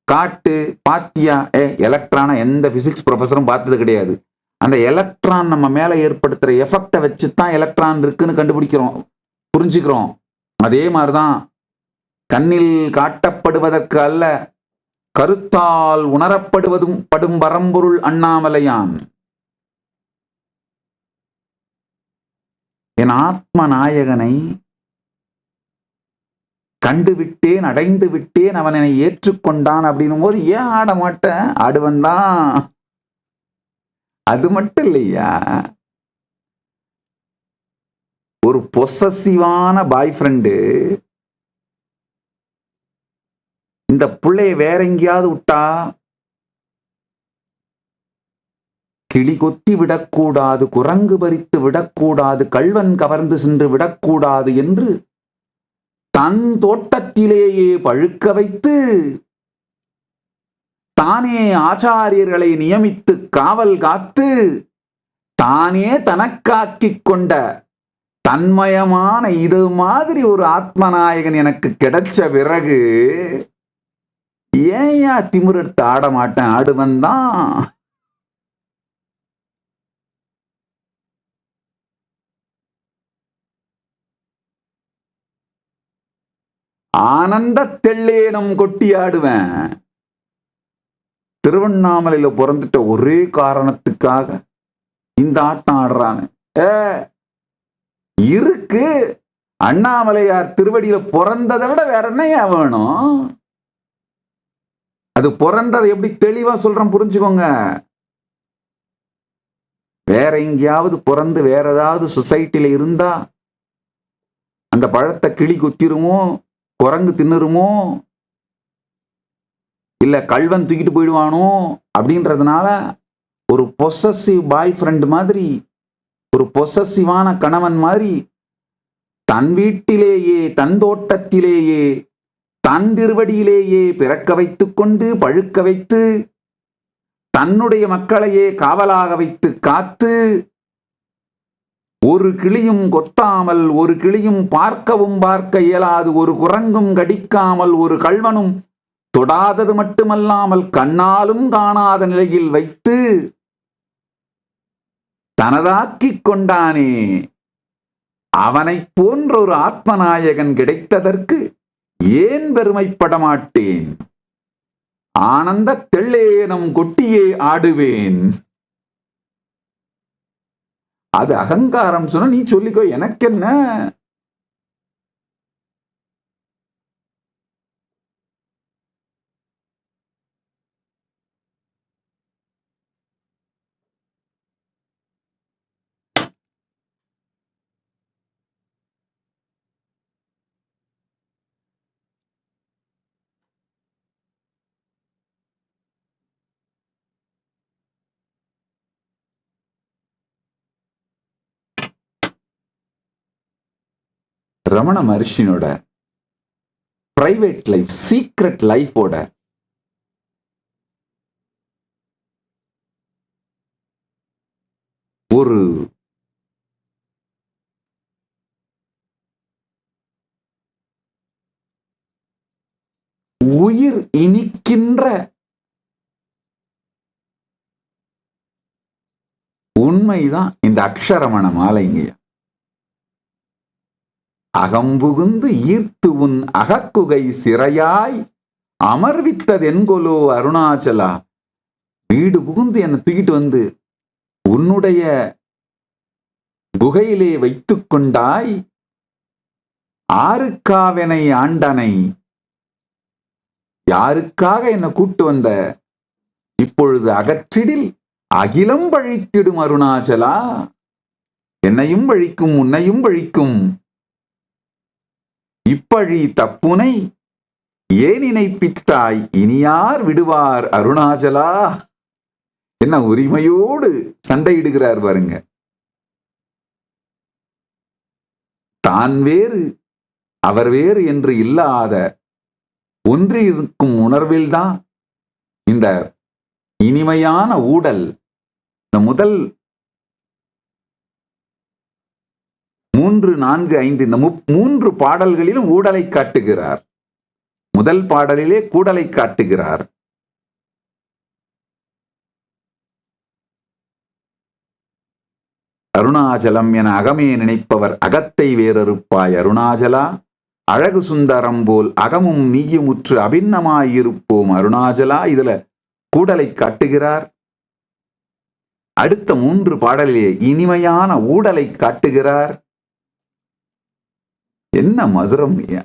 காட்டு, பாத்தியா? எலக்ட்ரான எந்த பிசிக்ஸ் ப்ரொஃபஸரும் பார்த்தது கிடையாது. அந்த எலக்ட்ரான் நம்ம மேல ஏற்படுத்துற எஃபெக்டை வச்சுதான் எலக்ட்ரான் இருக்குன்னு கண்டுபிடிக்கிறோம், புரிஞ்சுக்கிறோம். அதே மாதிரிதான் கண்ணில் காட்டப்படுவதற்கு அல்ல, கருத்தால் உணரப்படுவதும் படும் பரம்பொருள் அண்ணாமலையான். என் ஆத்ம நாயகனை கண்டுவிட்டேன், அடைந்து விட்டேன், அவன் என்னை ஏற்றுக்கொண்டான் அப்படின்னும் போது ஏன் ஆட மாட்டேன்? ஆடுவன் தான். அது மட்டும் இல்லையா, ஒரு பொசசிவான பாய் ஃப்ரெண்டு இந்த பிள்ளைய வேற எங்கேயாவது விட்டா கிளி கொத்தி விடக்கூடாது, குரங்கு பறித்து விடக்கூடாது, கள்வன் கவர்ந்து சென்று விடக்கூடாது என்று தன் தோட்டத்திலேயே பழுக்க வைத்து தானே ஆச்சாரியர்களை நியமித்து காவல் காத்து தானே தனக்காக்கிக் கொண்ட தன்மயமான இது மாதிரி ஒரு ஆத்மநாயகன் எனக்கு கிடைச்ச பிறகு ஏயா திமிரெடுத்து ஆட மாட்டேன்? ஆடுவன் தான். ஆனந்த தெள்ளேனம் கொட்டி ஆடுவேன். திருவண்ணாமலையில பிறந்துட்ட ஒரே காரணத்துக்காக இந்த ஆட்டம் ஆடுறானு இருக்கு. அண்ணாமலையார் திருவடியில பிறந்ததை விட வேற என்னையா வேணும்? அது பிறந்ததை எப்படி தெளிவா சொல்றேன் புரிஞ்சுக்கோங்க. வேற எங்கேயாவது பிறந்து வேற ஏதாவது சொசைட்டில இருந்தா அந்த பழத்தை கிளி குத்திருமோ, குரங்கு தின்னுருமோ, இல்ல கல்வன் தூக்கிட்டு போயிடுவானோ அப்படின்றதுனால ஒரு பொசசிவ் பாய் ஃப்ரெண்ட் மாதிரி, ஒரு பொசசிவான கணவன் மாதிரி தன் வீட்டிலேயே தன் தோட்டத்திலேயே தன் திருவடியிலேயே பிறக்க வைத்துக் கொண்டு பழுக்க வைத்து தன்னுடைய மக்களையே காவலாக வைத்து காத்து ஒரு கிளியும் கொத்தாமல், ஒரு கிளியும் பார்க்கவும் பார்க்க இயலாது, ஒரு குரங்கும் கடிக்காமல், ஒரு கள்வனும் தொடாதது மட்டுமல்லாமல் கண்ணாலும் காணாத நிலையில் வைத்து தனதாக்கிக் கொண்டானே, அவனைப் போன்ற ஒரு ஆத்மநாயகன் கிடைத்ததற்கு ஏன் பெருமைப்பட மாட்டேன்? ஆனந்த தெள்ளேனம் கொட்டியே ஆடுவேன். அது அகங்காரம் சொன்ன நீ சொல்லிக்கோ, எனக்கு என்ன? ரமண மகர்ஷியோட பிரைவேட் லைஃப், சீக்ரெட் லைஃபோட ஒரு உயிர் இனிக்கின்ற உண்மைதான் இந்த அக்ஷரமண மாலைங்க. அகம்புகுந்து ஈர்த்து உன் அகக்குகை சிறையாய் அமர்வித்ததென்கொலோ அருணாச்சலா. வீடு புகுந்து என்னை தூக்கிட்டு வந்து உன்னுடைய குகையிலே வைத்துக் கொண்டாய். ஆருக்காவெனை ஆண்டனை, யாருக்காக என்னை கூட்டு வந்த? இப்பொழுது அகற்றிடில் அகிலம் பழித்திடும் அருணாச்சலா. என்னையும் பழிக்கும் உன்னையும் பழிக்கும். இப்பழி தப்புனை ஏன் நினைப்பித்தாய், இனியார் விடுவார் அருணாச்சலா. என்ன உரிமையோடு சண்டையிடுகிறார் பாருங்க. தான் வேறு அவர் வேறு என்று இல்லாத ஒன்றிருக்கும் உணர்வில்தான் இந்த இனிமையான ஊடல். இந்த முதல் 3, 4, 5 இந்த 3 பாடல்களிலும் ஊடலை காட்டுகிறார். முதல் பாடலிலே கூடலை காட்டுகிறார். அருணாச்சலம் என அகமே நினைப்பவர் அகத்தை வேறறுப்பாய் அருணாச்சலா. அழகு சுந்தரம் போல் அகமும் நீயுமுற்று அபிண்ணமாயிருப்போம் அருணாச்சலா. இதுல கூடலை காட்டுகிறார். அடுத்த 3 பாடலிலே இனிமையான ஊடலை காட்டுகிறார். என்ன மதுரம் ஐயா!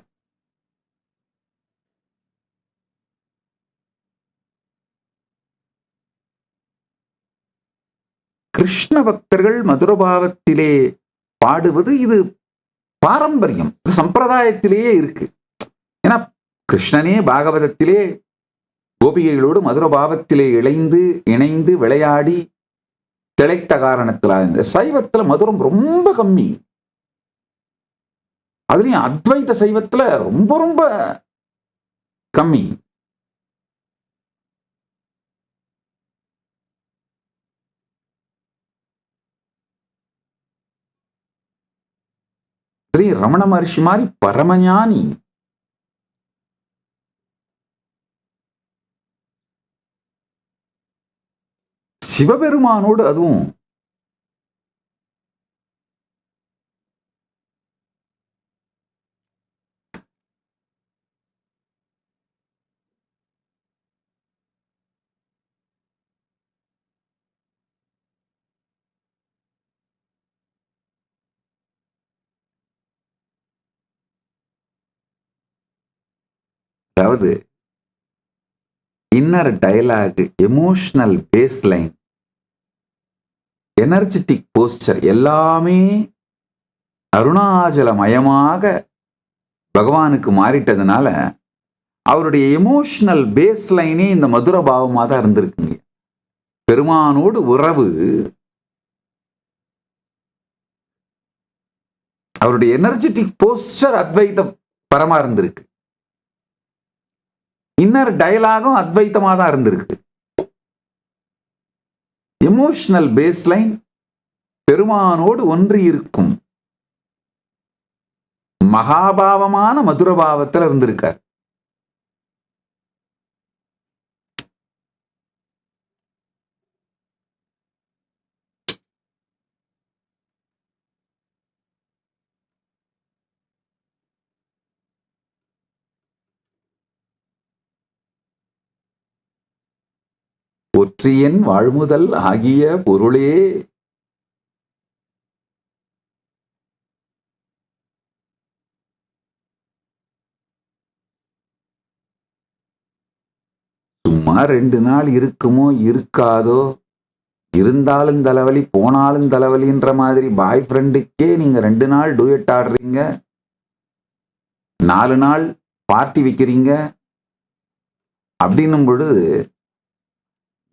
கிருஷ்ண பக்தர்கள் மதுரபாவத்திலே பாடுவது இது பாரம்பரியம், இது சம்பிரதாயத்திலேயே இருக்கு. ஏன்னா கிருஷ்ணனே பாகவதத்திலே கோபிகைகளோடு மதுரபாவத்திலே இணைந்து விளையாடி திளைத்த காரணத்தில் இந்த சைவத்துல மதுரம் ரொம்ப கம்மி. அதுலயும் அத்வைத சைவத்துல ரொம்ப ரொம்ப கம்மி. ரமண மகர்ஷி மாதிரி பரமஞானி. சிவபெருமானோடு அதுவும் அதாவது inner dialogue, emotional baseline, energetic poster எல்லாமே அருணாச்சலமயமாக பகவானுக்கு மாறிட்டதுனால அவருடைய எமோஷனல் பேஸ்லைனே இந்த மதுர பாவமாக தான் இருந்திருக்குங்க. பெருமானோடு உறவு, அவருடைய எனர்ஜெட்டிக் போஸ்டர் அத்வைத பரமா இருந்திருக்கு. இன்னர் டயலாகும் அத்வைத்தமா தான் இருந்திருக்கு. எமோஷனல் பேஸ்லைன் பெருமானோடு ஒன்றி இருக்கும் மகாபாவமான மதுரபாவத்தில் இருந்திருக்கார். ஒற்றியன் வாழ்முதல் ஆகிய பொருளே சும்மா 2 நாள் இருக்குமோ இருக்காதோ, இருந்தாலும் தலைவலி போனாலும் தலைவலின்ற மாதிரி பாய் ஃப்ரெண்டுக்கே நீங்க 2 நாள் டூயட் ஆடுறீங்க, 4 நாள் பார்ட்டி வைக்கிறீங்க அப்படின்னும் பொழுது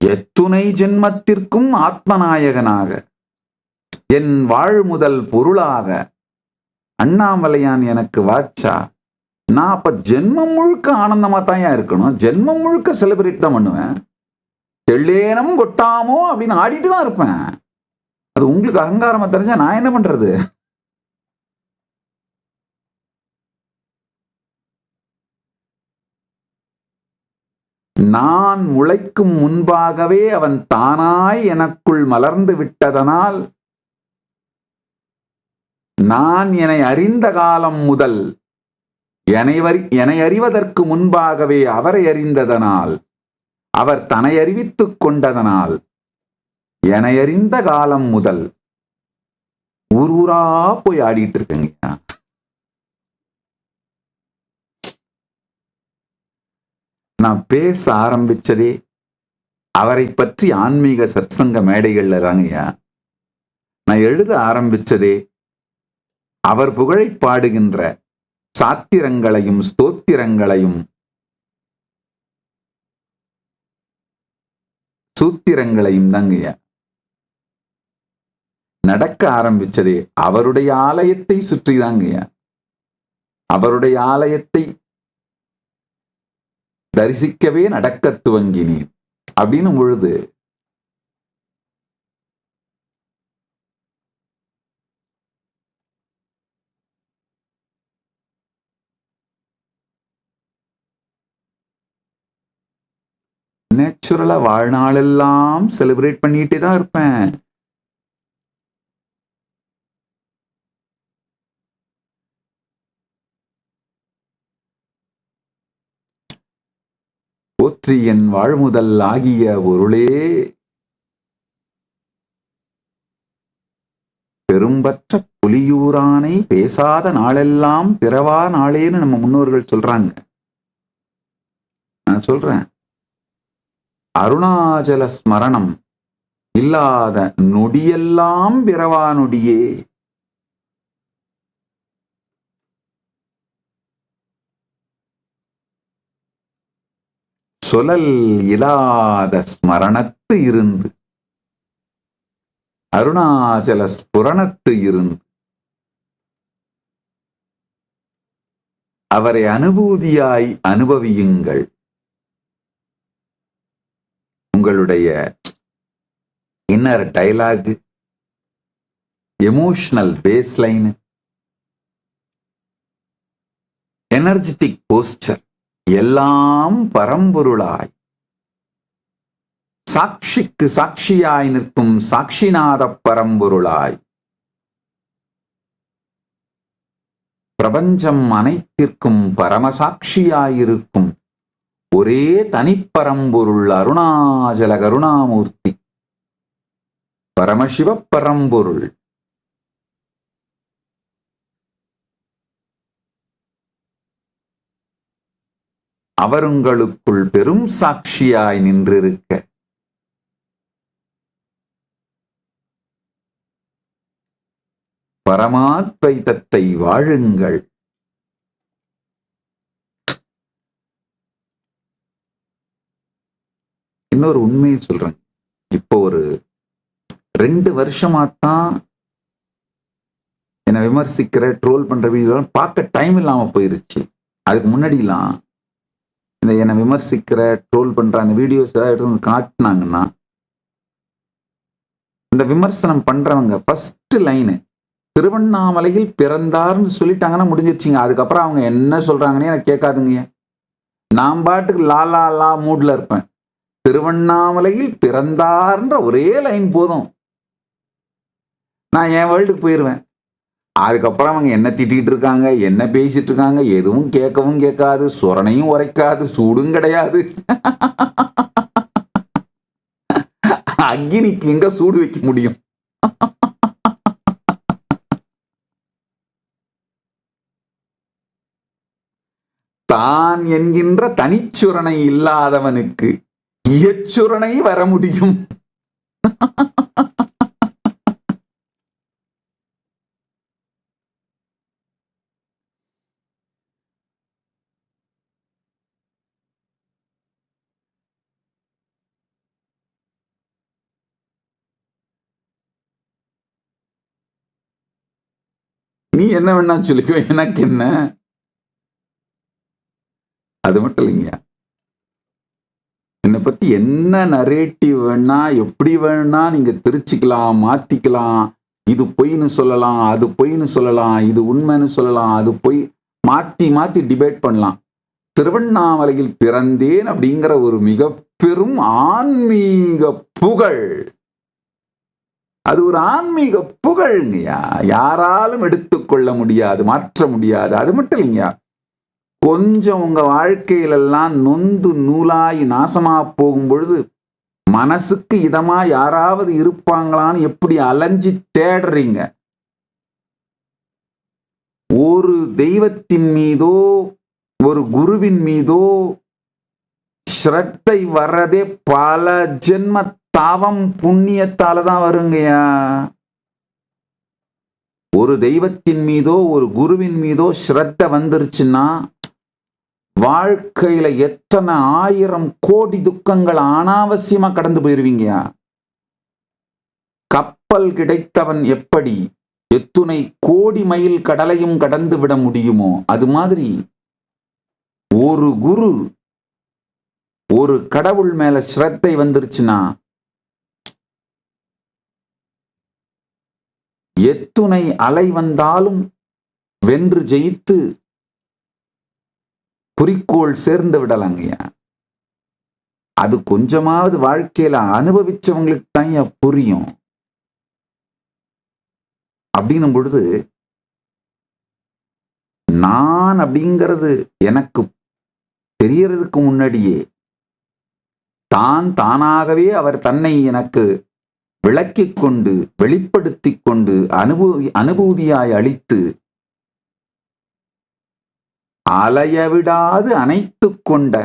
எத்துணை ஜென்மத்திற்கும் ஆத்மநாயகனாக என் வாழ்முதல் பொருளாக அண்ணாமலையான் எனக்கு வாச்சா, நான் அப்ப ஜென்மம் முழுக்க ஆனந்தமா தான் இருக்கணும், ஜென்மம் முழுக்க செலிப்ரேட் தான் பண்ணுவேன், தெள்ளேனம் கொட்டாமோ அப்படின்னு ஆடிட்டு தான் இருப்பேன். அது உங்களுக்கு அகங்காரமா தெரிஞ்சா நான் என்ன பண்றது? நான் முளைக்கும் முன்பாகவே அவன் தானாய் எனக்குள் மலர்ந்து விட்டதனால், நான் என்னை அறிந்த காலம் முதல் என்னை அறிவதற்கு முன்பாகவே அவரை அறிந்ததனால், அவர் தன்னை அறிவித்துக் கொண்டதனால், என்னை அறிந்த காலம் முதல் ஊர் ஊரா போய் ஆடிட்டு இருக்கேங்க. நான் பேச ஆரம்பிச்சதே அவரை பற்றி ஆன்மீக சத்சங்க மேடைகள்ல தாங்கய்யா. நான் எழுத ஆரம்பிச்சதே அவர் புகழை பாடுகின்ற சாத்திரங்களையும் ஸ்தோத்திரங்களையும் சூத்திரங்களையும் தாங்கய்யா. நடக்க ஆரம்பிச்சதே அவருடைய ஆலயத்தை சுற்றி தாங்கய்யா. அவருடைய ஆலயத்தை தரிசிக்கவே நடக்க துவங்கினேன் அப்படின்னு பொழுது நேச்சுரலா வாழ்நாளெல்லாம் செலிப்ரேட் பண்ணிட்டே தான் இருப்பேன். போற்றி என் வாழ்முதல் ஆகிய பொருளே, பெரும்பற்ற புலியூரானை பேசாத நாளெல்லாம் பிறவா நாளேன்னு நம்ம முன்னோர்கள் சொல்றாங்க. நான் சொல்றேன், அருணாச்சல ஸ்மரணம் இல்லாத நொடியெல்லாம் பிறவா நொடியே. சொலல் இல்லாத ஸ்மரணத்து இருந்து, அருணாச்சல ஸ்புரணத்து இருந்து அவரை அனுபூதியாய் அனுபவியுங்கள். உங்களுடைய inner dialogue, emotional baseline, energetic poster எல்லாம் பரம்பொருளாய் சாட்சிக்கு சாட்சியாய் நிற்கும் சாட்சிநாத பரம்பொருளாய், பிரபஞ்சம் அனைத்திற்கும் பரமசாட்சியாயிருக்கும் ஒரே தனிப்பரம்பொருள் அருணாச்சல கருணாமூர்த்தி பரமசிவ பரம்பொருள். அவர் உங்களுக்குள் பெரும் சாட்சியாய் நின்றிருக்க பரமாத்வைதத்தை வாழுங்கள். இன்னொரு உண்மையை சொல்றேன். இப்போ ஒரு 2 வருஷமாத்தான் என்னை விமர்சிக்கிற ட்ரோல் பண்ற வீடியோ பார்க்க டைம் இல்லாம போயிருச்சு. அதுக்கு முன்னாடிலாம் இந்த என்னை விமர்சிக்கிற ட்ரோல் பண்ற அந்த வீடியோஸ் ஏதாவது எடுத்து வந்து காட்டினாங்கன்னா இந்த விமர்சனம் பண்றவங்க ஃபர்ஸ்ட் லைனு திருவண்ணாமலையில் பிறந்தார்னு சொல்லிட்டாங்கன்னா முடிஞ்சிருச்சுங்க. அதுக்கப்புறம் அவங்க என்ன சொல்றாங்கன்னு எனக்கு கேட்காதுங்க. நான் பாட்டுக்கு லாலா லா மூட்ல இருப்பேன். திருவண்ணாமலையில் பிறந்தார்ன்ற ஒரே லைன் போதும், நான் என் வேர்ல்டுக்கு போயிடுவேன். அதுக்கப்புறம் அவங்க என்ன திட்டிகிட்டு இருக்காங்க, என்ன பேசிட்டு இருக்காங்க, எதுவும் கேட்கவும் கேட்காது, சொரணையும் உரைக்காது, சூடும் கிடையாது. அக்னிக்கு எங்க சூடு வைக்க முடியும்? தான் என்கின்ற தனிச்சுரணை இல்லாதவனுக்கு எச்சுரணை வர முடியும். நீ என்ன வேணா சொல்லிக்கோ, எனக்கு என்ன. அது மட்டும் இல்லைங்க, என்னை பத்தி என்ன நரேட்டிவ் வேணா எப்படி வேணா நீங்க திருச்சிக்கலாம், மாத்திக்கலாம். இது பொய்ன்னு சொல்லலாம், அது பொய்ன்னு சொல்லலாம், இது உண்மைன்னு சொல்லலாம், அது பொய், மாத்தி மாத்தி டிபேட் பண்ணலாம். திருவண்ணாமலையில் பிறந்தேன் அப்படிங்கிற ஒரு மிக பெரும் ஆன்மீக புகழ், அது ஒரு ஆன்மீக புகழ்ங்கய்யா. யாராலும் எடுத்துக்கொள்ள முடியாது, மாற்ற முடியாது. அது மட்டும் இல்லைங்கய்யா, கொஞ்சம் உங்க வாழ்க்கையிலெல்லாம் நொந்து நூலாய் நாசமா போகும் பொழுது மனசுக்கு இதமா யாராவது இருப்பாங்களான்னு எப்படி அலைஞ்சி தேடுறீங்க. ஒரு தெய்வத்தின் மீதோ ஒரு குருவின் மீதோ ஸ்ரத்தை வர்றதே பல ஜென்ம தாவம் புண்ணியத்தால தான் வருங்கய்யா. ஒரு தெய்வத்தின் மீதோ ஒரு குருவின் மீதோ ஸ்ரத்த வந்துருச்சுன்னா வாழ்க்கையில எத்தனை 1000 கோடி துக்கங்கள் அனாவசியமா கடந்து போயிருவீங்க. கப்பல் கிடைத்தவன் எப்படி எத்துணை கோடி மைல் கடலையும் கடந்து விட முடியுமோ, அது மாதிரி ஒரு குரு ஒரு கடவுள் மேல ஸ்ரத்தை வந்துருச்சுன்னா எத்துணை அலை வந்தாலும் வென்று ஜெயித்து குறிக்கோள் சேர்ந்து விடலாங்கய்யா. அது கொஞ்சமாவது வாழ்க்கையில அனுபவிச்சவங்களுக்கு தான் புரியும். அப்படின்னும் பொழுது நான் அப்படிங்கிறது எனக்கு தெரியறதுக்கு முன்னாடியே தானாகவே அவர் தன்னை எனக்கு விளக்கிக் கொண்டு வெளிப்படுத்தி கொண்டு அனுபூதியாய் அளித்து அலையவிடாது அணைத்து கொண்ட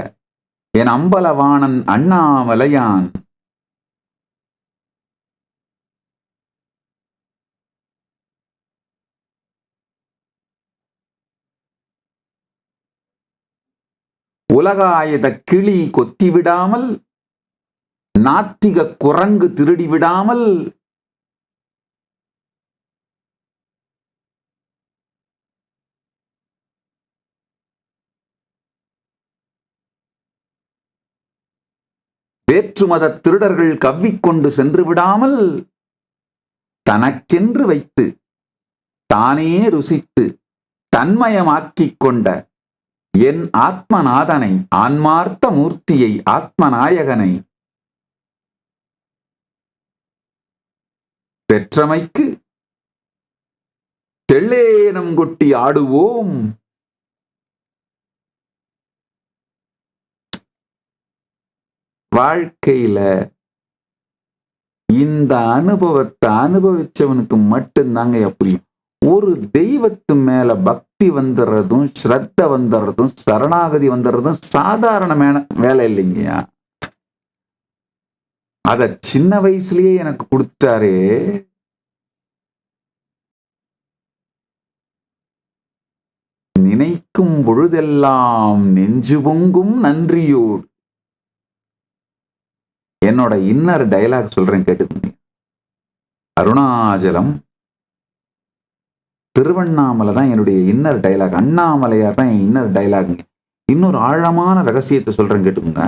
என் அம்பலவாணன் அண்ணாமலையான் உலகாயத கிளி கொத்திவிடாமல், நாத்திக குரங்கு திருடி விடாமல், வேற்றுமத திருடர்கள் கவ்விக்கொண்டு சென்று விடாமல், தனக்கென்று வைத்து தானே ருசித்து தன்மயமாக்கிக் கொண்ட என் ஆத்மநாதனை, ஆன்மார்த்த மூர்த்தியை, ஆத்மநாயகனை பெற்றமைக்கு தெள்ளேனம் கொட்டி ஆடுவோம். வாழ்க்கையில இந்த அனுபவத்தை அனுபவிச்சவனுக்கு மட்டும்தாங்க புரியும். ஒரு தெய்வத்து மேல பக்தி பக்தி வந்துடுறதும் ஸ்ரத்த வந்துடுறதும் சரணாகதி வந்துடுறதும் சாதாரணமான வேலை இல்லைங்கய்யா. அத சின்ன வயசுலயே எனக்கு கொடுத்துட்டாரே. நினைக்கும் பொழுதெல்லாம் நெஞ்சு பொங்கும் நன்றியோடு. என்னோட இன்னர் டயலாக் சொல்றேன், கேட்டுக்கோங்க. அருணாச்சலம் திருவண்ணாமலை தான் என்னுடைய இன்னர் டயலாக், அண்ணாமலையார் தான் என் இன்னர் டயலாக். இன்னொரு ஆழமான ரகசியத்தை சொல்றேன், கேட்டுக்கோங்க.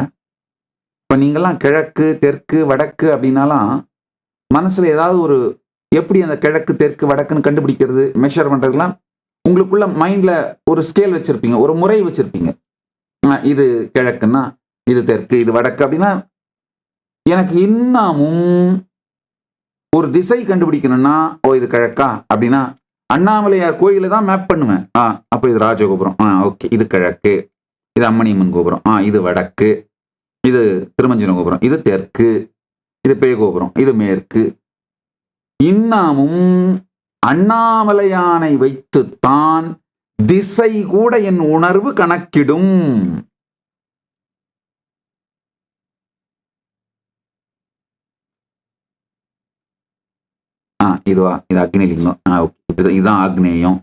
இப்ப நீங்கெல்லாம் கிழக்கு தெற்கு வடக்கு அப்படின்னாலாம் மனசுல ஏதாவது ஒரு எப்படி அந்த கிழக்கு தெற்கு வடக்குன்னு கண்டுபிடிக்கிறது, மெஷர் பண்றதுலாம் உங்களுக்குள்ள மைண்ட்ல ஒரு ஸ்கேல் வச்சிருப்பீங்க, ஒரு முறை வச்சிருப்பீங்க. இது கிழக்குன்னா இது தெற்கு, இது வடக்கு அப்படின்னா. எனக்கு இன்னமும் ஒரு திசை கண்டுபிடிக்கணும்னா, ஓ இது கிழக்கா அப்படின்னா அண்ணாமலையார் கோயில தான் மேப் பண்ணுவேன். அப்ப இது ராஜகோபுரம், ஓகே இது கிழக்கு, இது அம்மணியம்மன் கோபுரம், இது வடக்கு, இது திருமஞ்சன கோபுரம், இது தெற்கு, இது பேகோபுரம், இது மேற்கு. இன்னமும் அண்ணாமலையானை வைத்துத்தான் திசை கூட என் உணர்வு கணக்கிடும். இதுவா, இது அக்னிலிங்கம், இதுதான் ஆக்னேயம்.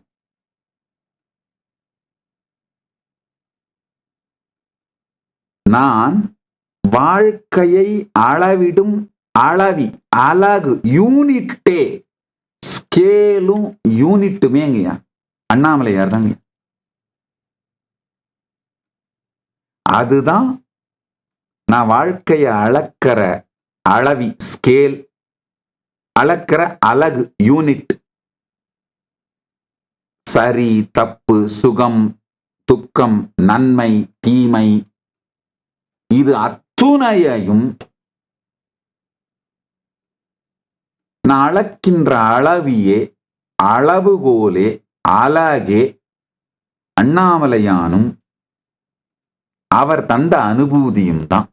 நான் வாழ்க்கையை அளவிடும் அளவி, அழகு, யூனிட்டே, ஸ்கேலும் யூனிட்டுமேங்கய்யா அண்ணாமலையார் தாங்க. அதுதான் நான் வாழ்க்கையை அளக்கிற அளவி, ஸ்கேல், அளக்கிற அழகு, யூனிட். சரி தப்பு, சுகம் துக்கம், நன்மை தீமை, இது அத்துணையையும் நான் அளக்கின்ற அளவியே, அளவுகோலே, அழகே அண்ணாமலையானும் அவர் தந்த அனுபூதியும் தான்.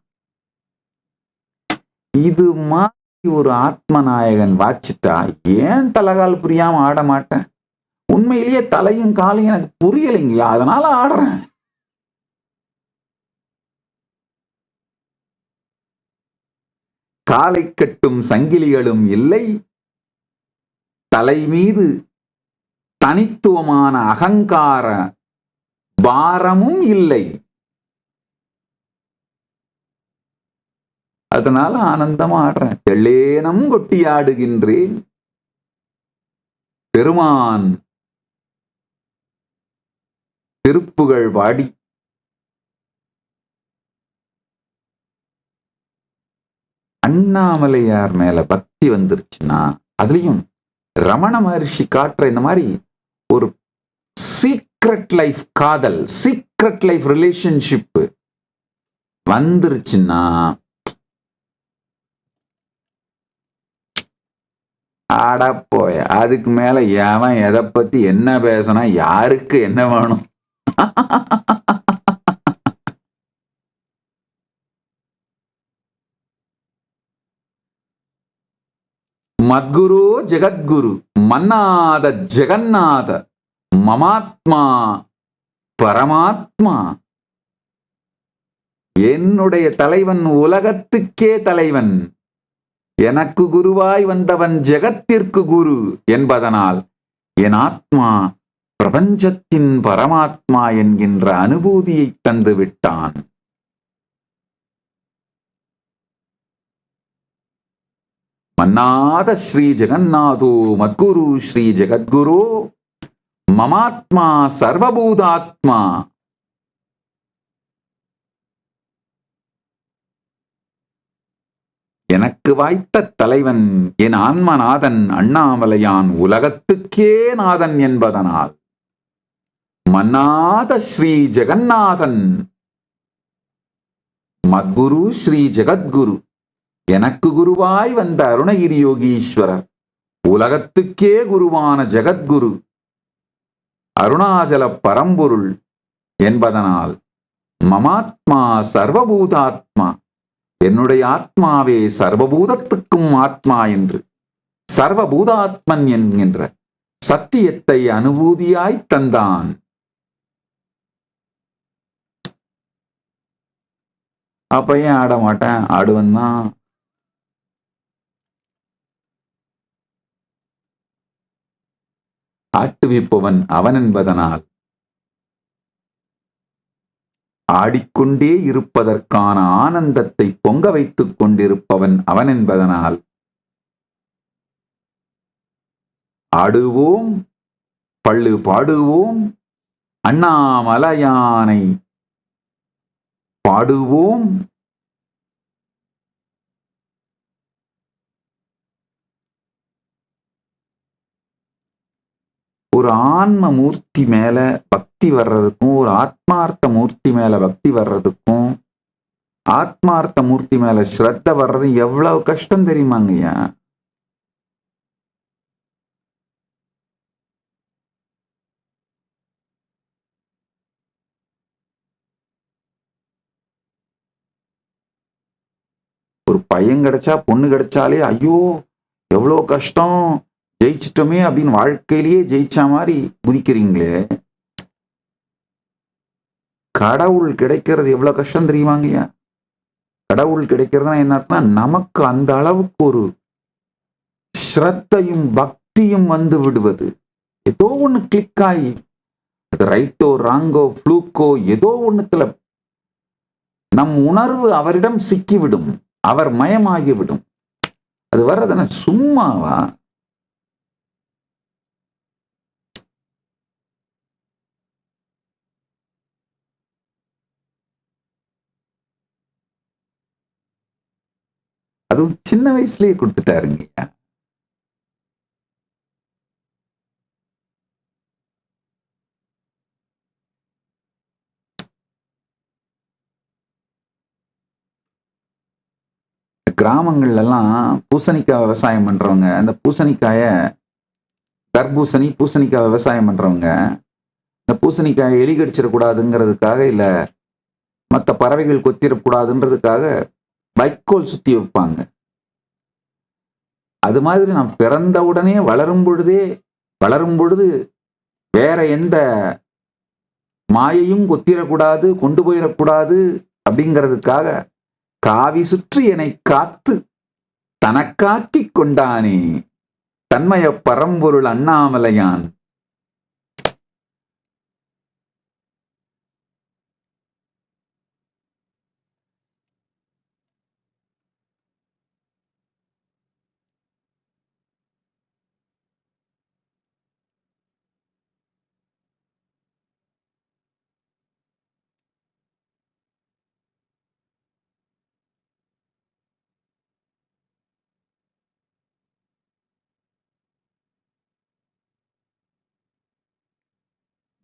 இது மாதிரி ஒரு ஆத்மநாயகன் வாச்சிட்டா ஏன் தலைகால் புரியாம ஆட மாட்டேன்? உண்மையிலேயே தலையும் காலையும் எனக்கு புரியலைங்கயா, அதனால ஆடுறேன். காலை கட்டும் சங்கிலிகளும் இல்லை, தலை மீது தனித்துவமான அகங்கார பாரமும் இல்லை. அதனால ஆனந்தமா ஆடுறேன். தெள்ளேனம் கொட்டி ஆடுகின்றேன். பெருமான் திருப்புகழ் பாடி அண்ணாமலையார் மேல பக்தி வந்துருச்சுன்னா, அதுலயும் ரமண மகர்ஷி காட்டுற இந்த மாதிரி ஒரு சீக்ரெட் லைஃப் காதல், சீக்ரெட் லைஃப் ரிலேஷன்ஷிப் வந்துருச்சுன்னா, ஆடா போய அதுக்கு மேல எவன் எதை பத்தி என்ன பேசினா யாருக்கு என்ன வேணும்? மத்குரு ஜெகத்குரு மன்னாத ஜெகநாத மமாத்மா பரமாத்மா. என்னுடைய தலைவன் உலகத்துக்கே தலைவன், எனக்கு குருவாய் வந்தவன் ஜெகத்திற்கு குரு என்பதனால் என் ஆத்மா பிரபஞ்சத்தின் பரமாத்மா என்கின்ற அனுபூதியை தந்து விட்டான். மன்னாத ஸ்ரீ ஜெகநாதோ மத்குரு ஸ்ரீ ஜெகத்குரு மமாத்மா சர்வபூதாத்மா. எனக்கு வாய்த்த தலைவன் என் ஆன்மநாதன் அண்ணாமலையான் உலகத்துக்கே நாதன் என்பதனால் மன்னாத ஸ்ரீ ஜெகநாதன் மத்குரு ஸ்ரீ ஜெகத்குரு எனக்கு குருவாய் வந்த அருணகிரி யோகீஸ்வரர் உலகத்துக்கே குருவான ஜெகத்குரு அருணாச்சல பரம்பொருள் என்பதனால் மமாத்மா சர்வபூதாத்மா, என்னுடைய ஆத்மாவே சர்வபூதத்துக்கும் ஆத்மா என்று சர்வபூதாத்மன் என்கின்ற சத்தியத்தை அனுபூதியாய் தந்தான் அப்ப ஏன் ஆட மாட்டேன்? ஆடுவன் தான். ஆட்டுவிப்பவன் அவன் என்பதனால் ஆடிக்கொண்டே இருப்பதற்கான ஆனந்தத்தை பொங்க வைத்துக் கொண்டிருப்பவன் அவன் என்பதனால் ஆடுவோம், பள்ளு பாடுவோம், அண்ணாமலையானை பாடுவோம். ஒரு ஆன்ம மூர்த்தி மேல பக்தி வர்றதுக்கும், ஒரு ஆத்மார்த்த மூர்த்தி மேல பக்தி வர்றதுக்கும், ஆத்மார்த்த மூர்த்தி மேல ஸ்ரத்த வர்றது எவ்வளவு கஷ்டம் தெரியுமாங்கய்யா? ஒரு பையன் கிடைச்சா பொண்ணு கிடைச்சாலே ஐயோ எவ்வளோ கஷ்டம், ஜெயிச்சிட்டோமே அப்படின்னு வாழ்க்கையிலேயே ஜெயிச்ச மாதிரி குதிக்கிறீங்களே. கடவுள் கிடைக்கிறது எவ்வளவு கஷ்டம் தெரியுமாங்கய்யா? கடவுள் கிடைக்கிறதுனா என்ன அர்த்தம்? நமக்கு அந்த அளவுக்கு ஒரு ஸ்ரத்தையும் பக்தியும் வந்து விடுவது. ஏதோ ஒண்ணு கிளிக் ஆகி, அது ரைட்டோ ராங்கோ ஃப்ளூக்கோ ஏதோ ஒண்ணுத்துல நம் உணர்வு அவரிடம் சிக்கிவிடும், அவர் மயமாகிவிடும். அது வர்றதுன சும்மாவா? அதுவும் சின்ன வயசுலயே கொடுத்துட்டாருங்க. கிராமங்கள்ல எல்லாம் பூசணிக்காய் விவசாயம் பண்றவங்க, அந்த பூசணிக்காய தர்பூசணி பூசணிக்காய் விவசாயம் பண்றவங்க இந்த பூசணிக்காயை எலி கடிச்சிடக்கூடாதுங்கிறதுக்காக, இல்ல மற்ற பறவைகள் கொத்திடக்கூடாதுன்றதுக்காக வைக்கோல் சுத்தி வைப்பாங்க. அது மாதிரி நான் பிறந்த உடனே வளரும் பொழுது வேற எந்த மாயையும் கொத்திடக்கூடாது, கொண்டு போயிடக்கூடாது அப்படிங்கிறதுக்காக காவி சுற்றி என்னை காத்து தனக்காக்கிக் கொண்டானே தன்மய பரம்பொருள் அண்ணாமலையான்.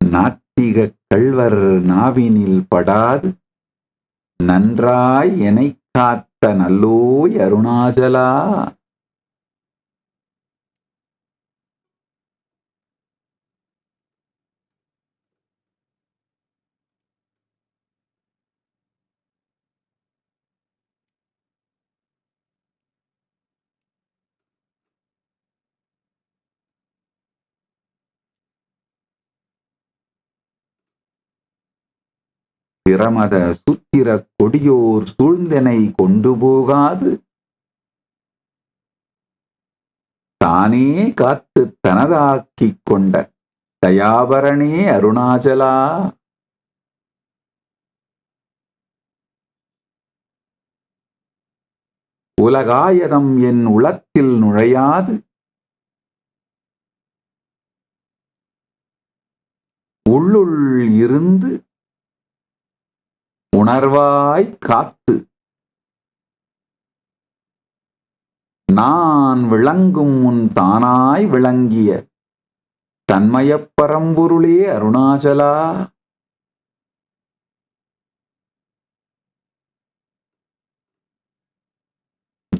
நாத்திக கள்வர் நாவினில் படாது நன்றாய் எனை காத்த நல்லோய் அருணாச்சலா. பிரமத சுத்திர கொடியோர் சூழ்ந்தனை கொண்டு போகாது தானே காத்து தனதாக்கிக் கொண்ட தயாபரணே அருணாச்சலா. உலகாயதம் என் உளத்தில் நுழையாது உள்ளுள் இருந்து உணர்வாய் காத்து நான் விளங்கும் முன் தானாய் விளங்கிய தன்மயப் பரம்பொருளே அருணாச்சலா.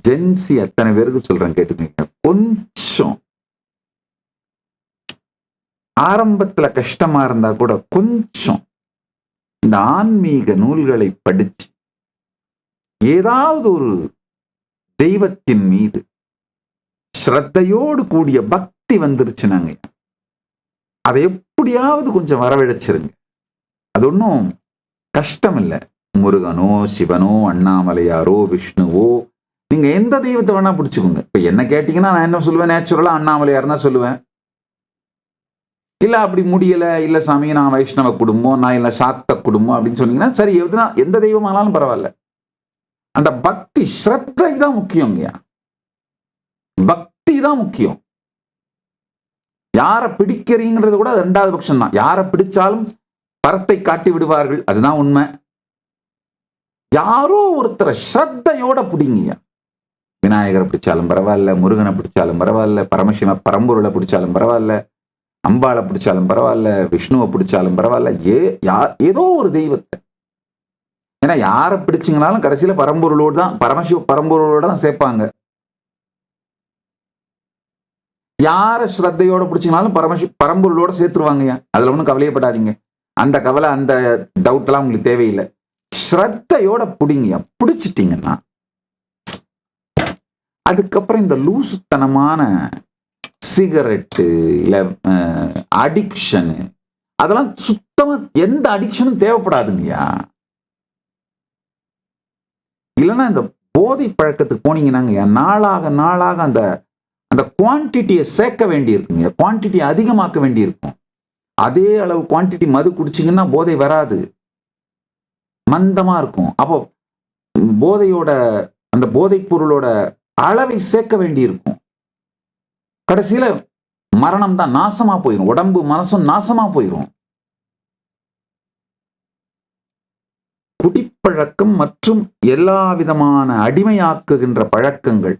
ஜென்சி அத்தனை பேருக்கு சொல்றேன் கேட்டுக்கீங்க. கொஞ்சம் ஆரம்பத்துல கஷ்டமா இருந்தா கூட கொஞ்சம் இந்த ஆன்மீக நூல்களை படிச்சு ஏதாவது ஒரு தெய்வத்தின் மீது ஸ்ரத்தையோடு கூடிய பக்தி வந்துருச்சுனாங்க, அதை எப்படியாவது கொஞ்சம் வரவழைச்சிருங்க. அது ஒன்றும் கஷ்டம் இல்லை. முருகனோ, சிவனோ, அண்ணாமலையாரோ, விஷ்ணுவோ, நீங்க எந்த தெய்வத்தை வேணா பிடிச்சுக்கோங்க. இப்ப என்ன கேட்டீங்கன்னா நான் என்ன சொல்லுவேன், நேச்சுரலா அண்ணாமலையார் தான் சொல்லுவேன். இல்ல அப்படி முடியல, இல்ல சாமி நான் வைஷ்ணவ குடும்பம், நான் இல்ல சாக்த குடும்பம் அப்படின்னு சொன்னீங்கன்னா சரி, எந்த தெய்வம் ஆனாலும் பரவாயில்ல. அந்த பக்தி ஸ்ரத்தை தான் முக்கியங்க. பக்தி தான் முக்கியம். யாரை பிடிக்கிறீங்கிறது கூட ரெண்டாவது பட்சம் தான். யாரை பிடிச்சாலும் பரத்தை காட்டி விடுவார்கள், அதுதான் உண்மை. யாரோ ஒருத்தரை ஸ்ரத்தையோட பிடிங்க. விநாயகரை பிடிச்சாலும் பரவாயில்ல, முருகனை பிடிச்சாலும் பரவாயில்ல, பரமசிவ பரம்பொருளை பிடிச்சாலும் பரவாயில்ல, அம்பாளை பிடிச்சாலும் பரவாயில்ல, விஷ்ணுவை பிடிச்சாலும் பரவாயில்ல, ஏதோ ஒரு தெய்வத்தை. ஏன்னா யாரை பிடிச்சிங்கனாலும் கடைசியில பரம்பொருளோடு தான், பரமசிவ பரம்பொருளோட தான் சேர்ப்பாங்க. யார ஸ்ரத்தையோட பிடிச்சிங்கனாலும் பரம்பொருளோட சேர்த்துருவாங்க. அதுல ஒன்றும் கவலையப்படாதீங்க. அந்த கவலை, அந்த டவுட் எல்லாம் உங்களுக்கு தேவையில்லை. ஸ்ரத்தையோட பிடிங்க. பிடிச்சிட்டீங்கன்னா அதுக்கப்புறம் இந்த லூசுத்தனமான சிகரெட்டு இல்ல அடிக்ஷனு, அதெல்லாம் சுத்தமா எந்த அடிக்ஷனும் தேவைப்படாதுங்கய்யா. இல்லைன்னா இந்த போதை பழக்கத்துக்கு போனீங்கன்னாங்க நாளாக நாளாக அந்த அந்த குவான்டிட்டியை சேர்க்க வேண்டி இருக்குங்க. குவான்டிட்டி அதிகமாக்க வேண்டி இருக்கும். அதே அளவு குவான்டிட்டி மது குடிச்சிங்கன்னா போதை வராது, மந்தமா இருக்கும். அப்போ போதையோட அந்த போதைப் பொருளோட அளவை சேர்க்க வேண்டி இருக்கும். கடைசியில மரணம் தான், நாசமா போயிடும். உடம்பு மனசும் நாசமா போயிடும். குடிப்பழக்கம் மற்றும் எல்லா விதமான அடிமையாக்குகின்ற பழக்கங்கள்,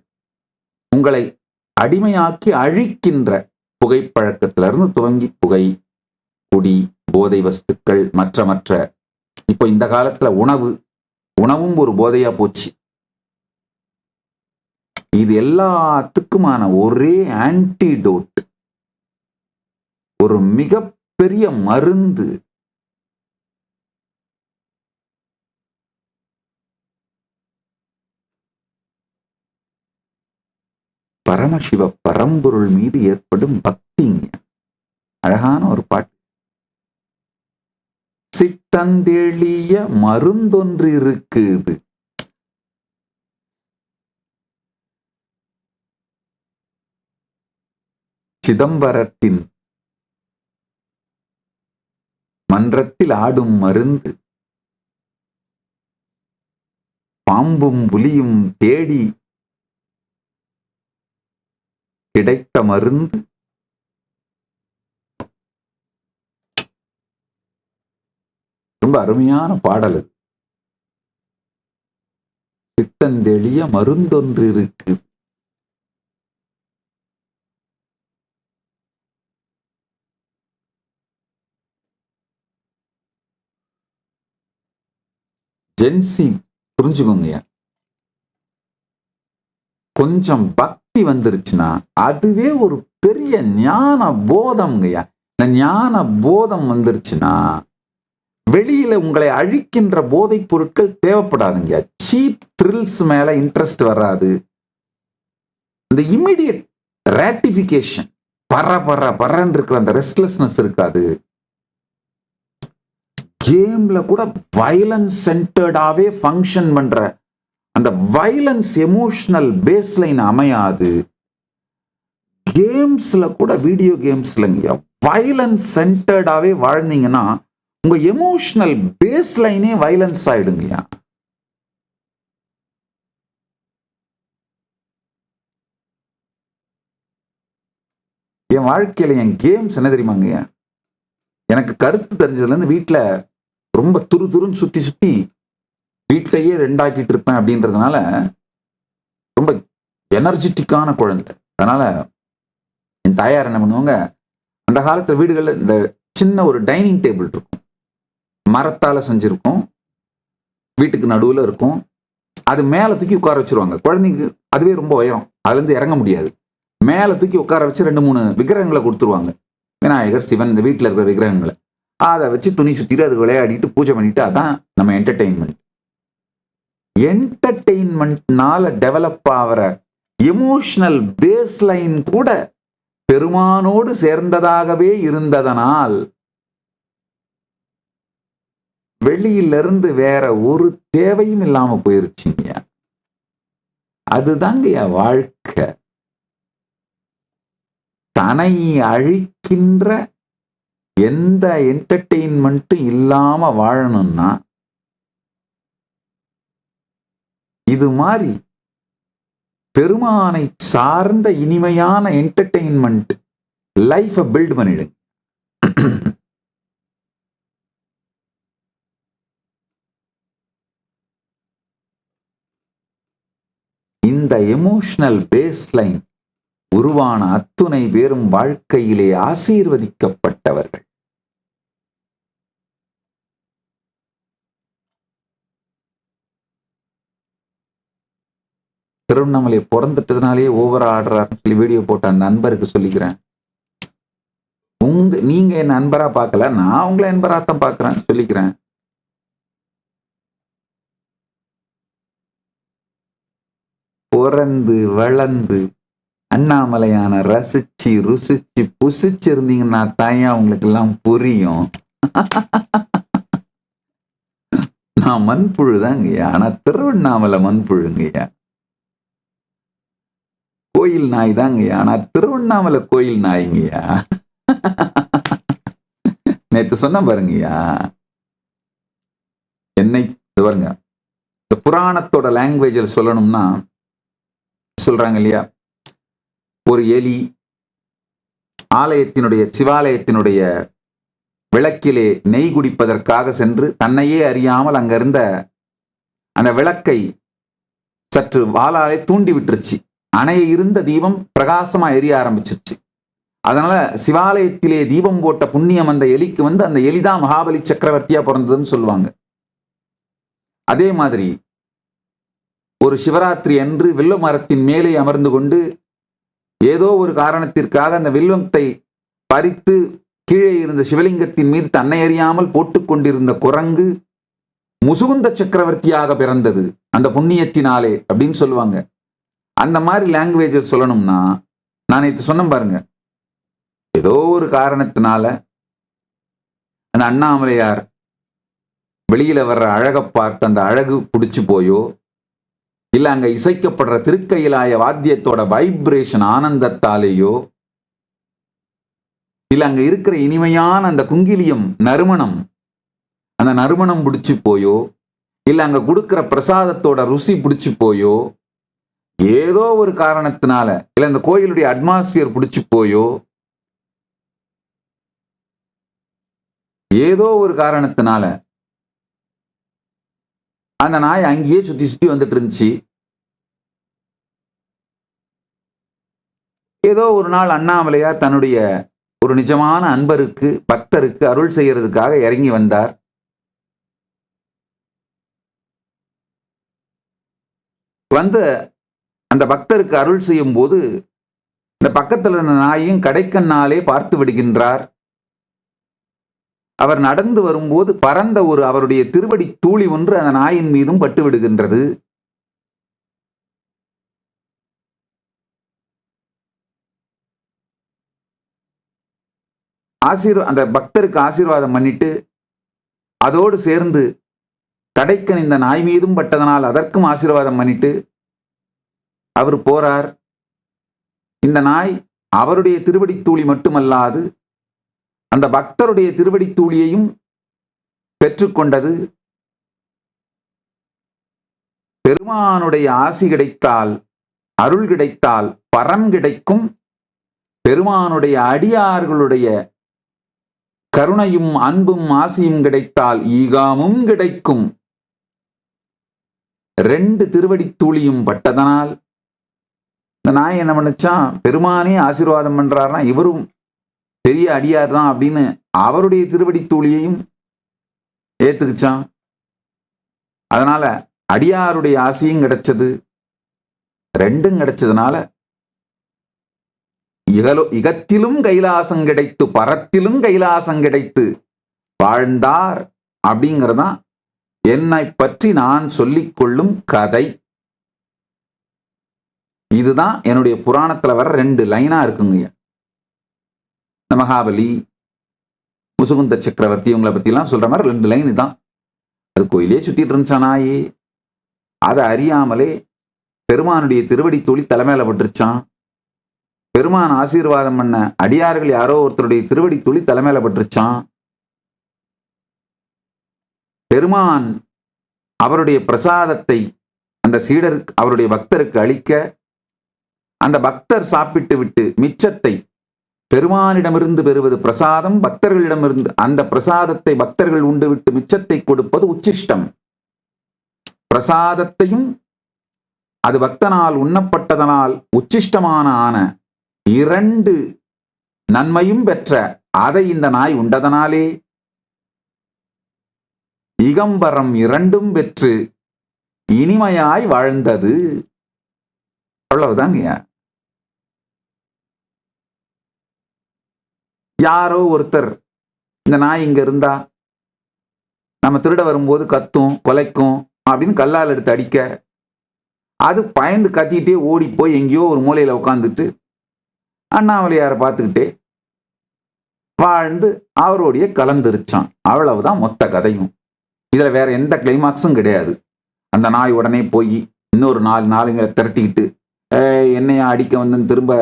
உங்களை அடிமையாக்கி அழிக்கின்ற புகைப்பழக்கத்திலிருந்து துவங்கி புகை, குடி, போதை வஸ்துக்கள், மற்ற இப்போ இந்த காலத்துல உணவும் ஒரு போதையா போச்சு. இது எல்லாத்துக்குமான ஒரே ஆன்டிடோட், ஒரு மிகப்பெரிய மருந்து பரமசிவ பரம்பொருள் மீது ஏற்படும் பக்திங்க. அழகான ஒரு பாட்டு. சித்தந்தெளிய மருந்தொன்று இருக்குது, சிதம்பரத்தின் மன்றத்தில் ஆடும் மருந்து, பாம்பும் புலியும் தேடி கிடைத்த மருந்து, ரொம்ப அருமையான பாடல். சித்தந்தெளிய மருந்தொன்று இருக்கு. ஜென்சி புரிஞ்சுக்கோங்க. கொஞ்சம் பக்தி வந்துருச்சுன்னா அதுவே ஒரு பெரிய ஞான போதம்ங்கய்யா. இந்த ஞான போதம் வந்துருச்சுன்னா வெளியில உங்களை அழிக்கின்ற போதைப் பொருட்கள் தேவைப்படாதுங்க. சீப் த்ரில்ஸ் மேல இன்ட்ரெஸ்ட் வராது. இந்த இமிடியட் ராட்டிபிகேஷன், பறன்னு இருக்கிற அந்த ரெஸ்ட்லெஸ்னஸ் இருக்காது. கேம்ல கூட வயலன்ஸ் சென்டர்டாவே ஃபங்க்ஷன் பண்ற அந்த வயலன்ஸ் எமோஷனல் பேஸ்லைன் அமையாது. கேம்ஸ்ல கூட, வீடியோ கேம்ஸ்லங்க வயலன்ஸ் சென்டர்டாவே வாழ்ந்தீங்கன்னா உங்க எமோஷனல் பேஸ்லைனே வயலன்ஸ் ஆயிடுங்கய்யா. என் வாழ்க்கையில என் கேம்ஸ் என்ன தெரியுமாங்க, எனக்கு கருத்து தெரிஞ்சதுல இருந்து வீட்டுல ரொம்ப துருன்னு சுத்தி வீட்டையே ரெண்டாக்கிட்டு இருப்பேன் அப்படின்றதுனால ரொம்ப எனர்ஜெட்டிக்கான குழந்தை. அதனால என் தாயார் என்ன பண்ணுவாங்க, அந்த காலத்துல வீடுகள்ல இந்த சின்ன ஒரு டைனிங் டேபிள் இருக்கும், மரத்தால செஞ்சிருக்கும், வீட்டுக்கு நடுவுல இருக்கும். அது மேல தூக்கி உட்கார வச்சிருவாங்க. குழந்தைக்கு அதுவே ரொம்ப உயரம், அதுல இருந்து இறங்க முடியாது. மேல தூக்கி உட்கார வச்சு 2-3 விக்கிரகங்களை கொடுத்துருவாங்க. விநாயகர், சிவன், இந்த வீட்டுல இருக்கிற விக்கிரகங்களை அதை வச்சு துணி சுத்திட்டு அது விளையாடிட்டு பூஜை பண்ணிட்டு, அதான் நம்ம என்டர்டெயின்மெண்ட். என்டர்டெயின்மெண்ட்னால டெவலப் ஆகிற எமோஷனல் பேஸ்லைன் கூட பெருமானோடு சேர்ந்ததாகவே இருந்ததனால் வெளியிலிருந்து வேற ஒரு தேவையும் இல்லாம போயிருச்சுங்க. அதுதாங்கய்யா வாழ்க்கை. தன்னை அழிக்கின்ற எந்த என்டர்டெயின்மெண்ட்டும் இல்லாம வாழணும்னா இது மாதிரி பெருமானை சார்ந்த இனிமையான என்டர்டெயின்மெண்ட் லைஃபை பில்ட் பண்ணிடுங்க. இந்த எமோஷனல் பேஸ்லைன் உருவான அத்துணை பேரும் வாழ்க்கையிலே ஆசீர்வதிக்கப்பட்டவர்கள். திருவண்ணாமலை பிறந்துட்டதுனாலே ஓவரா ஆடுறாருன்னு சொல்லி வீடியோ போட்ட அந்த நண்பருக்கு சொல்லிக்கிறேன், நீங்க என் நண்பரா பார்க்கல, நான் உங்களை நண்பரா தான் பார்க்கிறேன் சொல்லிக்கிறேன். பிறந்து வளர்ந்து அண்ணாமலையான ரசிச்சு ருசிச்சு புசிச்சு இருந்தீங்கன்னா தாயா உங்களுக்கு எல்லாம் புரியும். நான் மண்புழுதாங்கய்யா, ஆனா திருவண்ணாமலை மண்புழுங்கய்யா. கோயில் நாய் தாங்கய்யா, ஆனா திருவண்ணாமலை கோயில் நாய்ங்கய்யா. நேற்று சொன்ன பாருங்கய்யா, என்னை பாருங்க, இந்த புராணத்தோட லாங்குவேஜில் சொல்லணும்னா சொல்றாங்க இல்லையா, ஒரு எலி ஆலயத்தினுடைய சிவாலயத்தினுடைய விளக்கிலே நெய் குடிப்பதற்காக சென்று தன்னையே அறியாமல் அங்கிருந்த அந்த விளக்கை சற்று வாளாலே தூண்டி விட்டுருச்சு. அணைய இருந்த தீபம் பிரகாசமா எரிய ஆரம்பிச்சிருச்சு. அதனால சிவாலயத்திலே தீபம் போட்ட புண்ணியம் அந்த எலிக்கு வந்து அந்த எலிதான் மகாபலி சக்கரவர்த்தியா பிறந்ததுன்னு சொல்லுவாங்க. அதே மாதிரி ஒரு சிவராத்திரி அன்று வில்வ மரத்தின் மேலே அமர்ந்து கொண்டு ஏதோ ஒரு காரணத்திற்காக அந்த வில்வத்தை பறித்து கீழே இருந்த சிவலிங்கத்தின் மீது தன்னை அறியாமல் போட்டுக் கொண்டிருந்த குரங்கு முசுகுந்த சக்கரவர்த்தியாக பிறந்தது அந்த புண்ணியத்தினாலே அப்படின்னு சொல்லுவாங்க. அந்த மாதிரி லாங்குவேஜில் சொல்லணும்னா நான் இது சொன்ன பாருங்க, ஏதோ ஒரு காரணத்தினால அந்த அண்ணாமலையார் வெளியில வர்ற அழகை பார்த்து அந்த அழகு பிடிச்சு போயோ, இல்ல அங்க இசைக்கப்படுற திருக்கையிலாய வாத்தியத்தோட வைப்ரேஷன் ஆனந்தத்தாலேயோ, இல்ல அங்க இருக்கிற இனிமையான அந்த குங்கிலியம் நறுமணம் அந்த நறுமணம் பிடிச்சு போயோ, இல்ல அங்க கொடுக்கிற பிரசாதத்தோட ருசி பிடிச்சு போயோ, ஏதோ ஒரு காரணத்தினால இல்ல இந்த கோயிலுடைய அட்மாஸ்பியர் பிடிச்சு போயோ, ஏதோ ஒரு காரணத்தினால அந்த நாய் அங்கேயே சுத்தி சுத்தி வந்துட்டு இருந்துச்சு. ஏதோ ஒரு நாள் அண்ணாமலையார் தன்னுடைய ஒரு நிஜமான அன்பருக்கு பக்தருக்கு அருள் செய்யறதுக்காக இறங்கி வந்தார். வந்து அந்த பக்தருக்கு அருள் செய்யும் போது இந்த பக்கத்தில் இருந்த நாயையும் கடைக்கண்ணாலே பார்த்து விடுகின்றார். அவர் நடந்து வரும்போது பறந்த ஒரு அவருடைய திருவடி தூளி ஒன்று அந்த நாயின் மீதும் பட்டு விடுகின்றது. அந்த பக்தருக்கு ஆசீர்வாதம் பண்ணிட்டு அதோடு சேர்ந்து கடைக்கன் இந்த நாய் மீதும் பட்டதனால் அதற்கும் ஆசீர்வாதம் பண்ணிட்டு அவர் போறார். இந்த நாய் அவருடைய திருவடி தூளி மட்டுமல்லாது அந்த பக்தருடைய திருவடி தூளியையும் பெற்றுக்கொண்டது. பெருமானுடைய ஆசி கிடைத்தால், அருள் கிடைத்தால் பரம் கிடைக்கும். பெருமானுடைய அடியார்களுடைய கருணையும் அன்பும் ஆசியும் கிடைத்தால் ஈகாமும் கிடைக்கும். 2 திருவடி தூளியும் பட்டதனால் இந்த நாய் என்ன பண்ணுச்சான், பெருமானே ஆசீர்வாதம் பண்றாருன்னா இவரும் பெரிய அடியார் தான் அப்படின்னு அவருடைய திருவடி தூளியையும் ஏத்துக்குச்சான். அதனால அடியாருடைய ஆசையும் கிடைச்சது. 2ம் கிடைச்சதுனால இகத்திலும் கைலாசம் கிடைத்து பரத்திலும் கைலாசம் கிடைத்து வாழ்ந்தார் அப்படிங்கிறதான் என்னை பற்றி நான் சொல்லிக் கொள்ளும் கதை. இதுதான் என்னுடைய புராணத்துல வர 2 லைனா இருக்குங்க. மகாபலி முசுகுந்த சக்கரவர்த்தி இவங்களை பத்தி எல்லாம் சொல்ற மாதிரி 2 லைன் தான். அது கோயிலே சுத்திட்டு இருந்துச்சா நாய். அதை அறியாமலே பெருமானுடைய திருவடி துளி தலைமையில பட்டுருச்சான். பெருமான் ஆசீர்வாதம் பண்ண அடியார்கள் யாரோ ஒருத்தருடைய திருவடி துளி தலைமையில பட்டுருச்சான். பெருமான் அவருடைய பிரசாதத்தை அந்த சீடருக்கு, அவருடைய பக்தருக்கு அளிக்க, அந்த பக்தர் சாப்பிட்டு விட்டு மிச்சத்தை பெருமானிடமிருந்து பெறுவது பிரசாதம், பக்தர்களிடமிருந்து அந்த பிரசாதத்தை பக்தர்கள் உண்டு விட்டு மிச்சத்தை கொடுப்பது உச்சிஷ்டம். பிரசாதத்தையும் அது பக்தனால் உண்ணப்பட்டதனால் உச்சிஷ்டமான ஆன இரண்டு நன்மையும் பெற்ற அதை இந்த நாய் உண்டதனாலே இகம்பரம் இரண்டும் பெற்று இனிமையாய் வாழ்ந்தது. அவ்வளவுதாங்க. யாரோ ஒருத்தர் இந்த நாய் இங்க இருந்தா நம்ம திருட வரும்போது கத்தும் கொலைக்கும் அப்படின்னு கல்லால் எடுத்து அடிக்க, அது பயந்து கத்திக்கிட்டே ஓடி போய் எங்கேயோ ஒரு மூலையில உட்காந்துட்டு அண்ணாமலையாரை பார்த்துக்கிட்டே வாழ்ந்து அவருடைய கலந்துருச்சான். அவ்வளவுதான் மொத்த கதையும். இதுல வேற எந்த கிளைமாக்ஸும் கிடையாது. அந்த நாய் உடனே போய் இன்னொரு 4 நாளுங்களை திரட்டிக்கிட்டு என்னையா அடிக்க வந்து திரும்ப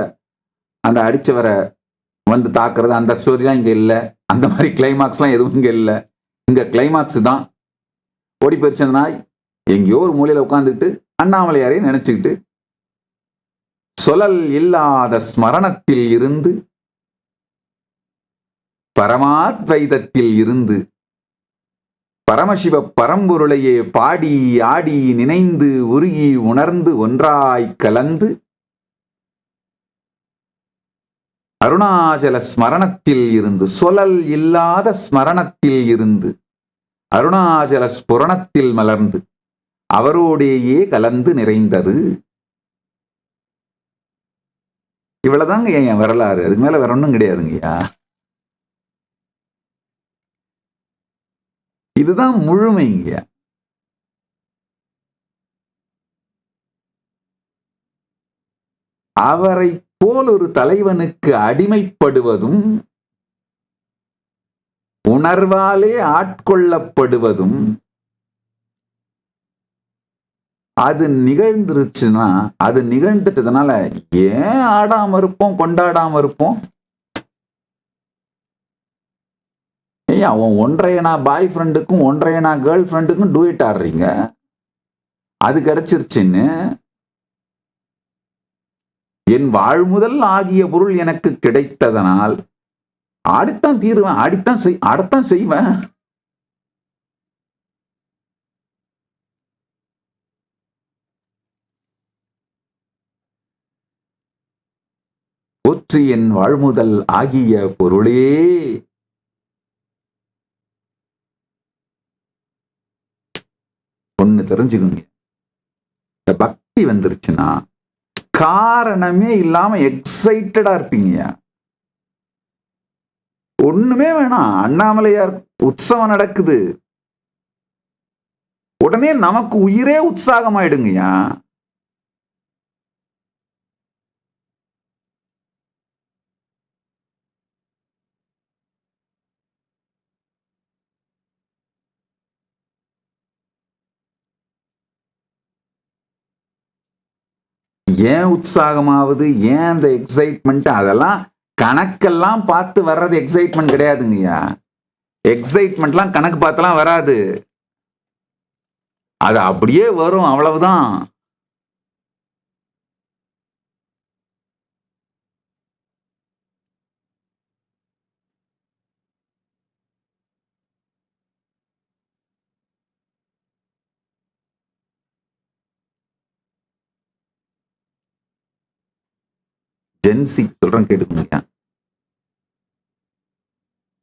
அந்த அடிச்சவரை வந்து தாக்குறது, அந்த ஸ்டோரிலாம் இங்க இல்லை. அந்த மாதிரி கிளைமாக்ஸ்லாம் எதுவும் இங்க இல்லை. இங்க கிளைமாக்ஸ் தான் ஓடி போயிருச்சு. அந்த நாய் எங்கேயோ ஒரு மூலையில உட்காந்துக்கிட்டு அண்ணாமலையாரையும் நினைச்சுக்கிட்டு சொலல் இல்லாத ஸ்மரணத்தில் இருந்து பரமாத்வைதத்தில் இருந்து பரமசிவ பரம்பொருளையே பாடி ஆடி நினைந்து உருகி உணர்ந்து ஒன்றாய் கலந்து அருணாச்சல ஸ்மரணத்தில் இருந்து, சொலல் இல்லாத ஸ்மரணத்தில் இருந்து அருணாச்சல ஸ்புரணத்தில் மலர்ந்து அவரோடையே கலந்து நிறைந்தது. இவ்வளவுதாங்க என் வரலாறு. அதுக்கு மேல வேற ஒன்றும் கிடையாதுங்கய்யா. இதுதான் முழுமைங்க. அவரை போல் ஒரு தலைவனுக்கு அடிமைப்படுவதும் உணர்வாலே ஆட்கொள்ளப்படுவதும் அது நிகழ்ந்துருச்சுன்னா, அது நிகழ்ந்துட்டதுனால ஏன் ஆடாம இருப்போம், கொண்டாடாம இருப்போம்? அவன் ஒன்றையனா பாய் ஃப்ரெண்டுக்கும் ஒன்றையனா கேர்ள் ஃப்ரெண்டுக்கும் டூயிட் ஆடுறீங்க. அது கிடைச்சிருச்சுன்னு என் வாழ்முதல் ஆகிய பொருள் எனக்கு கிடைத்ததனால் ஆடித்தான் தீருவேன், ஆடத்தான் செய்வேன். போற்றி என் வாழ்முதல் ஆகிய பொருளே ஒண்ணு தெரிஞ்சுக்குங்க. இந்த பக்தி வந்துருச்சுன்னா காரணமே இல்லாம எக்ஸைட்டடா இருப்பீங்க. ஒண்ணுமே வேணாம், அண்ணாமலையார் உற்சவம் நடக்குது, உடனே நமக்கு உயிரே உற்சாகமாயிடுங்கய்யா. ஏன் உற்சாகமாவது, ஏன் அந்த எக்ஸைட்மெண்ட், அதெல்லாம் கணக்கெல்லாம் பார்த்து வர்றது எக்ஸைட்மெண்ட் கிடையாதுங்கய்யா. எக்ஸைட்மெண்ட்லாம் கணக்கு பார்த்தெல்லாம் வராது, அது அப்படியே வரும், அவ்வளவுதான். ஜென்சி சொல்றேன் கேட்டுக்கோங்க.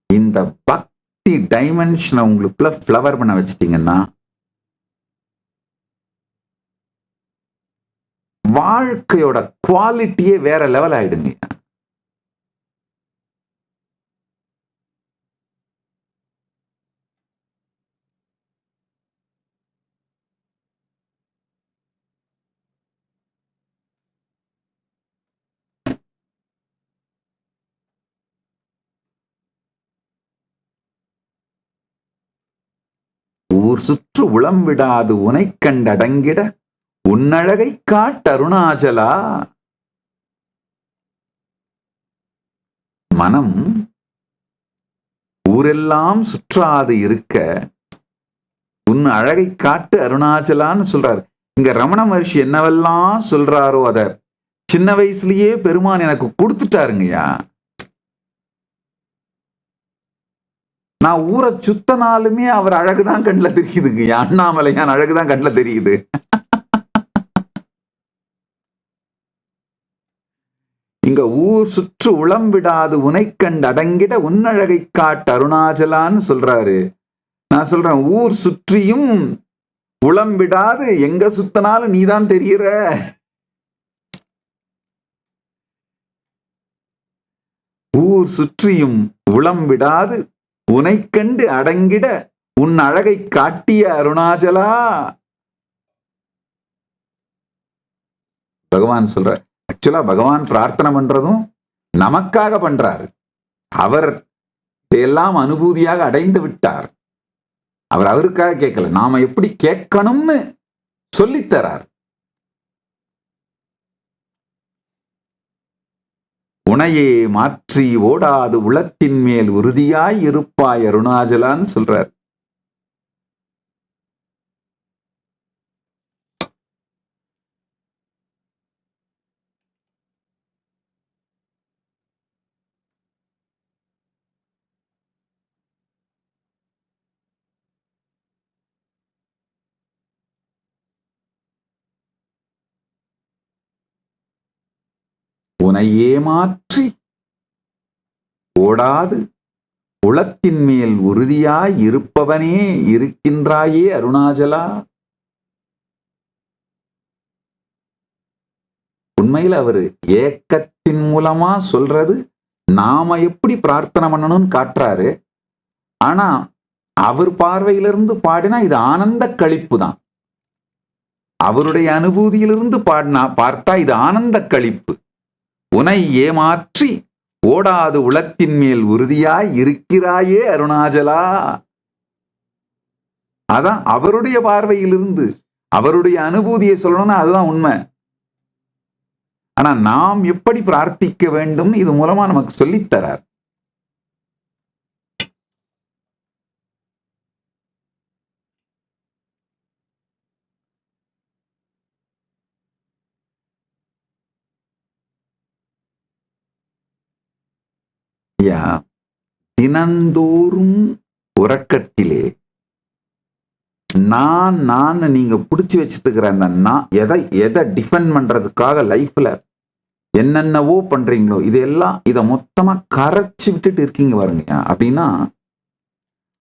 இந்த பக்தி டைமென்ஷனை உங்களுக்குள்ள ஃப்ளவர் பண்ண வச்சிட்டீங்கன்னா வாழ்க்கையோட குவாலிட்டியே வேற லெவல் ஆயிடுங்க. ஊர் சுற்று உளம் விடாது உனை கண்டடங்கிட உன்னழகை காட்டருணாச்சலா. மனம் ஊரெல்லாம் சுற்றாது இருக்க உன் அழகை காட்டு அருணாச்சலான்னு சொல்றாரு. இங்க ரமண மகர்ஷி என்னவெல்லாம் சொல்றாரோ அத சின்ன வயசுலயே பெருமான் எனக்கு கொடுத்துட்டாருங்கய்யா. நான் ஊரை சுத்தனாலுமே அவர் அழகுதான் கண்ணில் தெரியுதுங்க. அண்ணாமலையான் அழகுதான் கண்ணில் தெரியுது. இங்க ஊர் சுற்று உளம் விடாது உனை கண்டு அடங்கிட உன்னழகை காட்டு அருணாச்சலான்னு சொல்றாரு. நான் சொல்றேன், ஊர் சுற்றியும் உளம் விடாது எங்க சுத்தனாலும் நீதான் தெரியுற. ஊர் சுற்றியும் உளம் விடாது உனை கண்டு அடங்கிட உன் அழகை காட்டிய அருணாச்சலா. பகவான் சொல்ற, ஆக்சுவலா பகவான் பிரார்த்தனை பண்றதும் நமக்காக பண்றாரு. அவர் எல்லாம் அனுபூதியாக அடைந்து விட்டார். அவர் அவருக்காக கேட்கல, நாம எப்படி கேட்கணும்னு சொல்லித்தரார். உனையே மாற்றி ஓடாது உளத்தின் மேல் உறுதியாய் இருப்பாய் அருணாச்சலான்னு சொல்றார். உனை ஏமாற்றி ஓடாது உளத்தின் மேல் உறுதியாய் இருப்பவனே இருக்கின்றாயே அருணாச்சலா. உண்மையில் அவரு ஏக்கத்தின் மூலமா சொல்றது நாம எப்படி பிரார்த்தனை பண்ணணும்னு காட்டுறாரு. ஆனா அவர் பார்வையிலிருந்து பாடினா இது ஆனந்த களிப்பு தான். அவருடைய அனுபூதியிலிருந்து பார்த்தா இது ஆனந்த களிப்பு. உனை ஏமாற்றி ஓடாது உளத்தின் மேல் உறுதியாய் இருக்கிறாயே அருணாச்சலா. அதான் அவருடைய பார்வையிலிருந்து அவருடைய அனுபூதியை சொல்லணும்னா அதுதான் உண்மை. ஆனா நாம் எப்படி பிரார்த்திக்க வேண்டும் இது மூலமா நமக்கு சொல்லித்தரார். தினந்தோறும் உறக்கத்திலே நான் நீங்க பிடிச்சி வச்சுட்டு இருக்கிற அந்த நான் எதை டிஃபெண்ட் பண்றதுக்காக லைஃப்ல என்னென்னவோ பண்றீங்களோ இதை மொத்தமா கரைச்சி விட்டுட்டு இருக்கீங்க பாருங்க. அப்படின்னா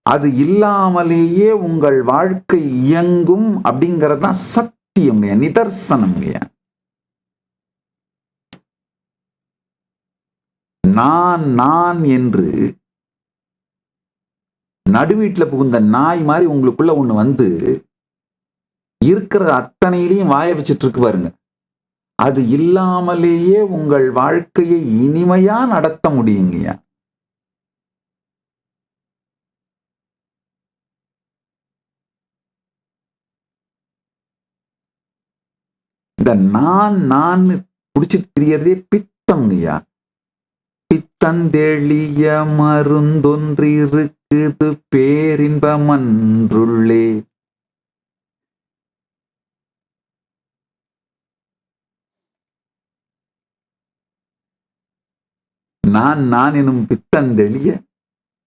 அது இல்லாமலேயே உங்கள் வாழ்க்கை இயங்கும் அப்படிங்கிறது தான் சத்தியம், நிதர்சனம். நான் என்று நடுவீட்டுல புகுந்த நாய் மாதிரி உங்களுக்குள்ள ஒண்ணு வந்து இருக்கிற அத்தனையிலையும் வாய வச்சிட்டு இருக்கு பாருங்க. அது இல்லாமலேயே உங்கள் வாழ்க்கையை இனிமையா நடத்த முடியுங்கய்யா. இந்த நான் புடிச்சிட்டு தெரியறதே பித்தம்ங்கய்யா. பித்தந்தெளிய மருந்தொன்றிருக்குது பேரின்பமன்றுள்ளே. நான் எனும் பித்தந்தெளிய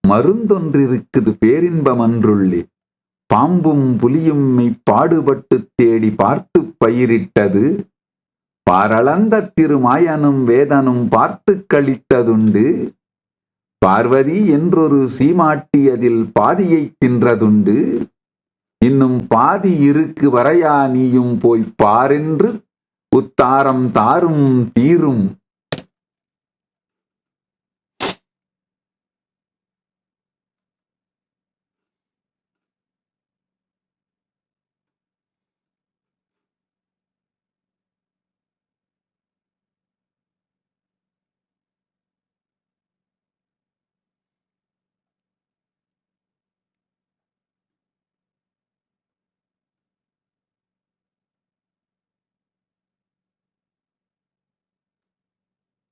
மருந்தொன்றிருக்குது பேரின்பமன்றுள்ளே. பாம்பும் புலியும் பாடுபட்டு தேடி பார்த்து பயிரிட்டது பாரளந்த திருமாயனும் வேதனும் பார்த்து கழித்ததுண்டு. பார்வதி என்றொரு சீமாட்டியதில் பாதியை தின்றதுண்டு. இன்னும் பாதி இருக்கு வரையா நீயும் போய் பாரென்று உத்தாரம் தாரும் தீரும்.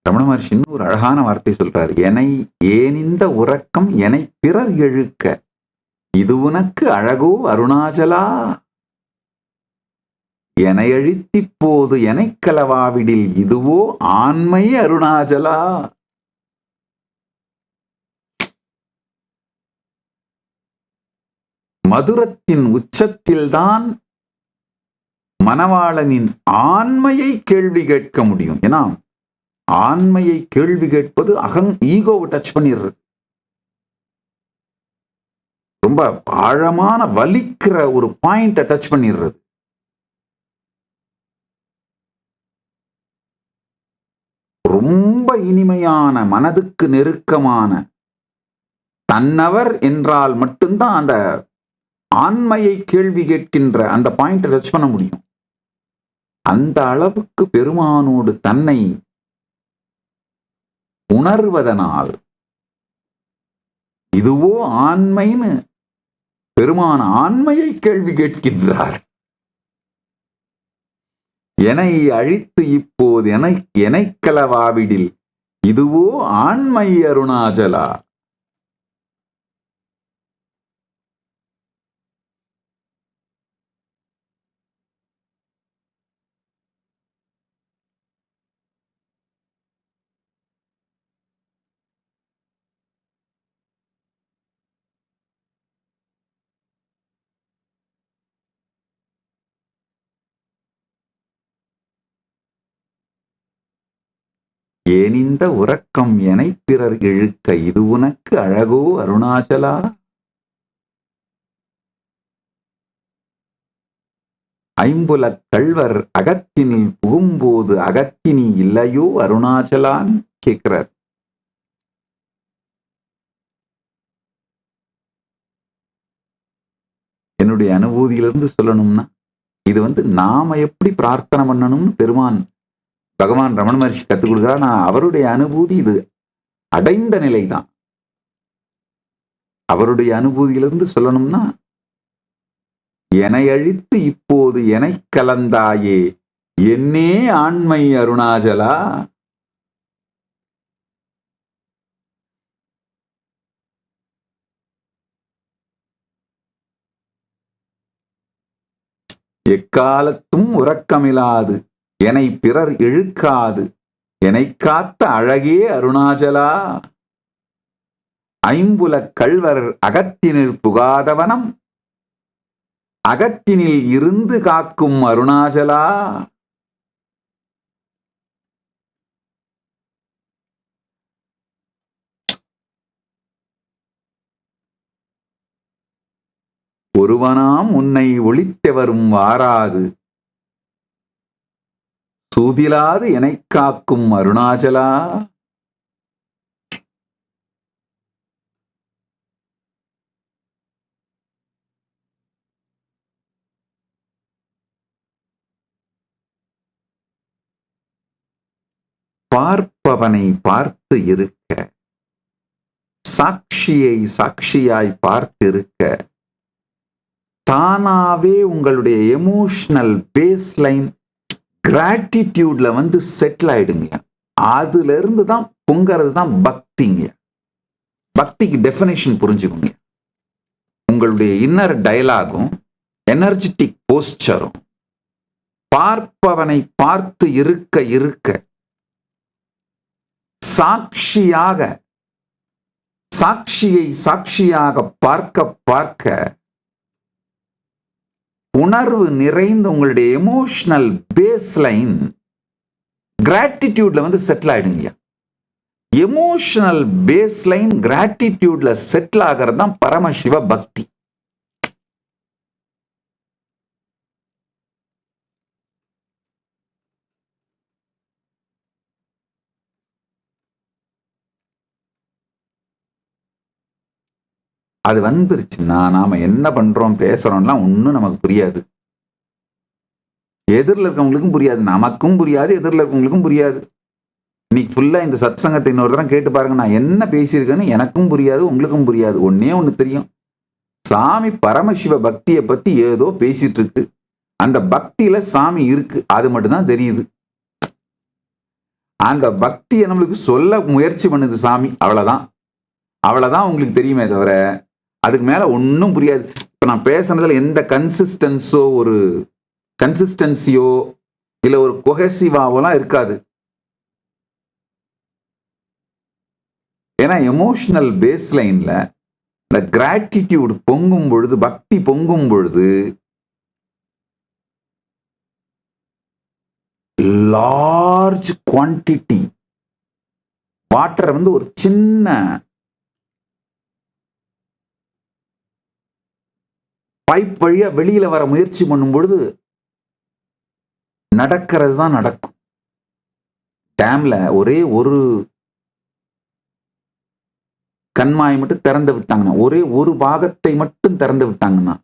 ரமண மகர்ஷி இன்னும் ஒரு அழகான வார்த்தை சொல்றாரு. எனை ஏனிந்த உறக்கம் எனை பிறர் எழுக்க இது உனக்கு அழகோ அருணாச்சலா, எனை அழித்திப்போது எனைக்களவாவிடில் இதுவோ ஆண்மை அருணாச்சலா. மதுரத்தின் உச்சத்தில்தான் மணவாளனின் ஆண்மையை கேள்வி கேட்க முடியும். ஏன்னா ஆண்மையை கேள்வி கேட்பது ஈகோவை டச் பண்ணிடுறது. ரொம்ப ஆழமான வலிக்கிற ஒரு பாயிண்ட டச் பண்ணிடுறது. ரொம்ப இனிமையான மனதுக்கு நெருக்கமான தன்னவர் என்றால் மட்டும்தான் அந்த ஆண்மையை கேள்வி கேட்கின்ற அந்த பாயிண்ட டச் பண்ண முடியும். அந்த அளவுக்கு பெருமானோடு தன்னை உணர்வதனால் இதுவோ ஆண்மைன்னு பெருமான ஆண்மையை கேள்வி கேட்கின்றார். எனை அழித்து இப்போது எனைக்களவாவிடில் இதுவோ ஆண்மை அருணாச்சலா. ஏனிந்த உறக்கம் எனை பிறர் இழுக்க இது உனக்கு அழகோ அருணாச்சலா. ஐம்புலக் கள்வர் அகத்தினில் புகும்போது அகத்தினி இல்லையோ அருணாச்சலான் கேட்கிறார். என்னுடைய அனுபூதியிலிருந்து சொல்லணும்னா இது நாம எப்படி பிரார்த்தனை பண்ணணும்னு பகவான் ரமண மகர்ஷி கற்றுக் கொடுக்கிறார். நான் அவருடைய அனுபூதி இது அடைந்த நிலைதான். அவருடைய அனுபூதியிலிருந்து சொல்லணும்னா எனை அழித்து இப்போது எனை கலந்தாயே என்னே ஆண்மை அருணாச்சலா. எக்காலத்தும் உறக்கமிலாது எனை பிறர் இழுக்காது எனை காத்த அழகே அருணாச்சலா. ஐம்புலக் கள்வர் அகத்தினில் புகாதவனம் அகத்தினில் இருந்து காக்கும் அருணாச்சலா. ஒருவனாம் உன்னை ஒளித்தவரும் வாராது சூதிலாது எனை காக்கும் அருணாச்சலா. பார்ப்பவனை பார்த்து இருக்க சாட்சியை சாட்சியாய் பார்த்திருக்க தானாவே உங்களுடைய எமோஷனல் பேஸ்லைன் கிராட்டிடியூட்ல செட்டில் ஆயிடுங்க. அதுல இருந்து தான் பொங்கறது தான் பக்திங்க. பக்திக்கு டெஃபினேஷன் புரிஞ்சுக்கோங்க. உங்களுடைய இன்னர் டயலாகும் எனர்ஜெட்டிக் போஸ்டரும் பார்ப்பவனை பார்த்து இருக்க இருக்க சாட்சியை சாட்சியாக பார்க்க பார்க்க உணர்வு நிறைந்த உங்களுடைய எமோஷனல் பேஸ்லைன் கிராட்டிடியூட்ல செட்டில் ஆயிடுங்க. எமோஷனல் பேஸ்லைன் கிராட்டிடியூட்ல செட்டில் ஆகிறது தான் பரமசிவ பக்தி. அது வந்துருச்சுன்னா நாம என்ன பண்றோம் பேசுறோம்லாம் ஒன்றும் நமக்கு புரியாது. எதிரில் இருக்கவங்களுக்கும் புரியாது, நமக்கும் புரியாது, எதிரில் இருக்கவங்களுக்கும் புரியாது. இன்னைக்கு ஃபுல்லா இந்த சத் சங்கத்தை இன்னொரு தரம் கேட்டு பாருங்க. நான் என்ன பேசியிருக்கேன்னு எனக்கும் புரியாது, உங்களுக்கும் புரியாது. ஒன்னே ஒன்று தெரியும், சாமி பரமசிவ பக்தியை பத்தி ஏதோ பேசிட்டு இருக்கு. அந்த பக்தியில சாமி இருக்கு, அது மட்டும்தான் தெரியுது. அந்த பக்தியை நம்மளுக்கு சொல்ல முயற்சி பண்ணுது சாமி. அவ்வளவுதான் உங்களுக்கு தெரியுமே தவிர அதுக்கு மேல ஒன்றும் புரியாது. இப்ப நான் பேசுனதுல எந்த கன்சிஸ்டன்சியோ இல்ல ஒரு கொஹசிவாவெல்லாம் இருக்காது. ஏன்னா எமோஷனல் பேஸ் லைன்ல இந்த கிராட்டிடியூட் பொங்கும் பொழுது, பக்தி பொங்கும் பொழுது லார்ஜ் குவான்டிட்டி வாட்டர் ஒரு சின்ன பைப் வழியா வெளியில வர முயற்சி பண்ணும் பொழுது நடக்கிறது தான் நடக்கும். டேம்ல ஒரே ஒரு கண்மாய் மட்டும் திறந்து விட்டாங்கன்னா, ஒரே ஒரு பாகத்தை மட்டும் திறந்து விட்டாங்கன்னா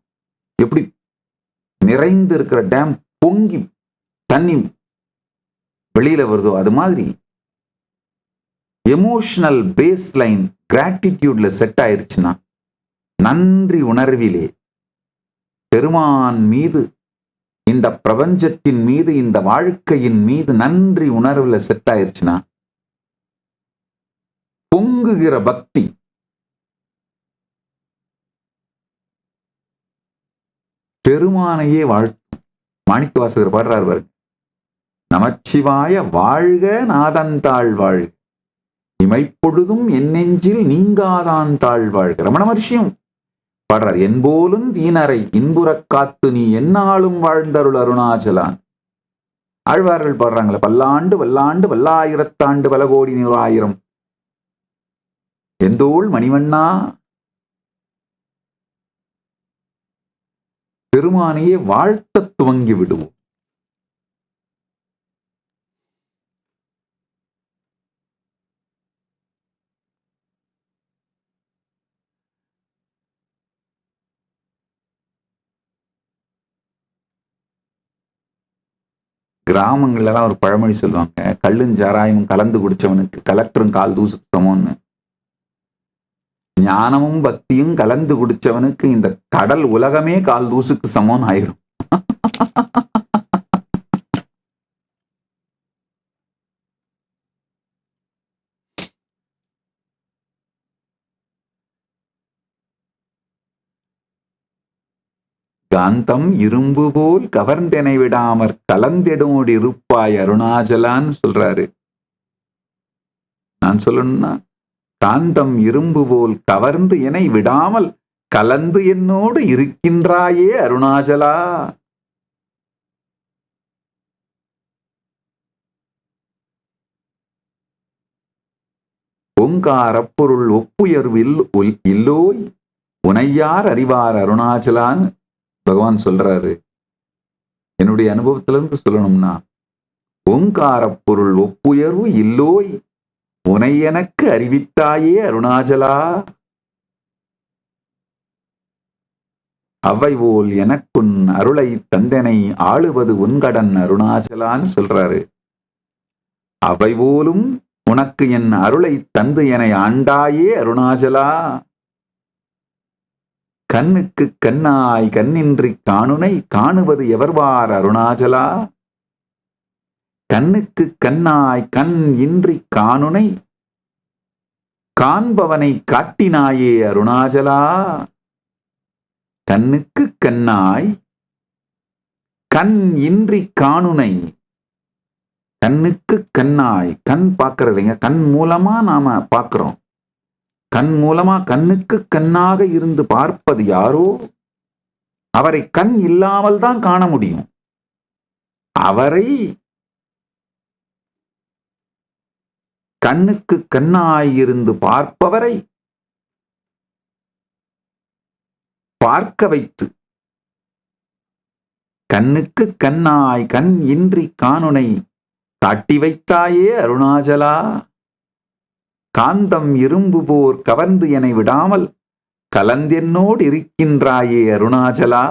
எப்படி நிறைந்து இருக்கிற டேம் பொங்கி தண்ணி வெளியில வருதோ, அது மாதிரி எமோஷனல் பேஸ் லைன் கிராட்டிடியூட்ல செட் ஆயிருச்சுன்னா, நன்றி உணர்விலே பெருமான் மீது, இந்த பிரபஞ்சத்தின் மீது, இந்த வாழ்க்கையின் மீது நன்றி உணர்வுல செட் ஆயிருச்சுன்னா, பொங்குகிற பக்தி பெருமானையே வாழ்த்தும். மாணிக்கவாசகர் பாடுறார் பாருங்க, நமச்சிவாய வாழ்க நாதந்தாள் வாழ்க, இமைப்பொழுதும் என் நெஞ்சில் நீங்காதான் தாழ் வாழ்க. ரமண மகர்ஷியும் பாடுறார், என்போலும் தீனரை இன்புறக் காத்து நீ எந்நாளும் வாழ்ந்தருள் அருணாச்சலான். ஆழ்வார்கள் பாடுறாங்களே, பல்லாண்டு வல்லாண்டு வல்லாயிரத்தாண்டு பல கோடி 100,000 எந்தோள் மணிவண்ணா. பெருமானையே வாழ்த்த துவங்கி விடுவோம். கிராமங்கள்லாம் ஒரு பழமொழி சொல்லுவாங்க, கள்ளும் சாராயமும் கலந்து குடிச்சவனுக்கு கலெக்டரும் கால் தூசுக்கு சமம்னு. ஞானமும் பக்தியும் கலந்து குடிச்சவனுக்கு இந்த கடல் உலகமே கால் தூசுக்கு சமம் ஆயிரும். காந்தம் இரும்பு போல் கவர்ந்தெனை விடாமற் கலந்தெடோடு இருப்பாய் அருணாச்சலான்னு சொல்றாரு. நான் சொல்லணும்னா, காந்தம் இரும்பு போல் கவர்ந்து என்னை விடாமல் கலந்து என்னோடு இருக்கின்றாயே அருணாச்சலா. ஓங்காரப் பொருள் ஒப்புயர்வில் இல்லோய் உனையார் அறிவார் அருணாச்சலான்னு பகவான் சொல்றாரு. என்னுடைய அனுபவத்திலிருந்து சொல்லணும்னா, ஓங்காரப் பொருள் ஒப்புயர்வு இல்லோய் உனை எனக்கு அறிவித்தாயே அருணாச்சலா. அவை போல் எனக்குன் அருளை தந்தனை ஆளுவது உன்கடன் அருணாச்சலான்னு சொல்றாரு. அவை போலும் உனக்கு என் அருளை தந்து என ஆண்டாயே அருணாச்சலா. கண்ணுக்கு கண்ணாய் கண்ணின்றி காணுனை காணுவது எவர்வார் அருணாச்சலா. கண்ணுக்கு கண்ணாய் கண் இன்றி காணுனை காண்பவனை காட்டினாயே அருணாச்சலா. கண்ணுக்கு கண்ணாய் கண் இன்றி காணுனை, கண்ணுக்கு கண்ணாய், கண் பார்க்கறதுங்க, கண் மூலமா நாம பார்க்கிறோம். கண் மூலமா கண்ணுக்கு கண்ணாக இருந்து பார்ப்பது யாரோ அவரை கண் இல்லாமல் தான் காண முடியும். அவரை கண்ணுக்கு கண்ணாயிருந்து பார்ப்பவரை பார்க்க வைத்து, கண்ணுக்கு கண்ணாய் கண் இன்றி காணுனை காட்டி வைத்தாயே அருணாச்சலா. காந்தம் இரும்பு போர் கவர்ந்து என விடாமல் கலந்தென்னோடு இருக்கின்றாயே அருணாச்சலா.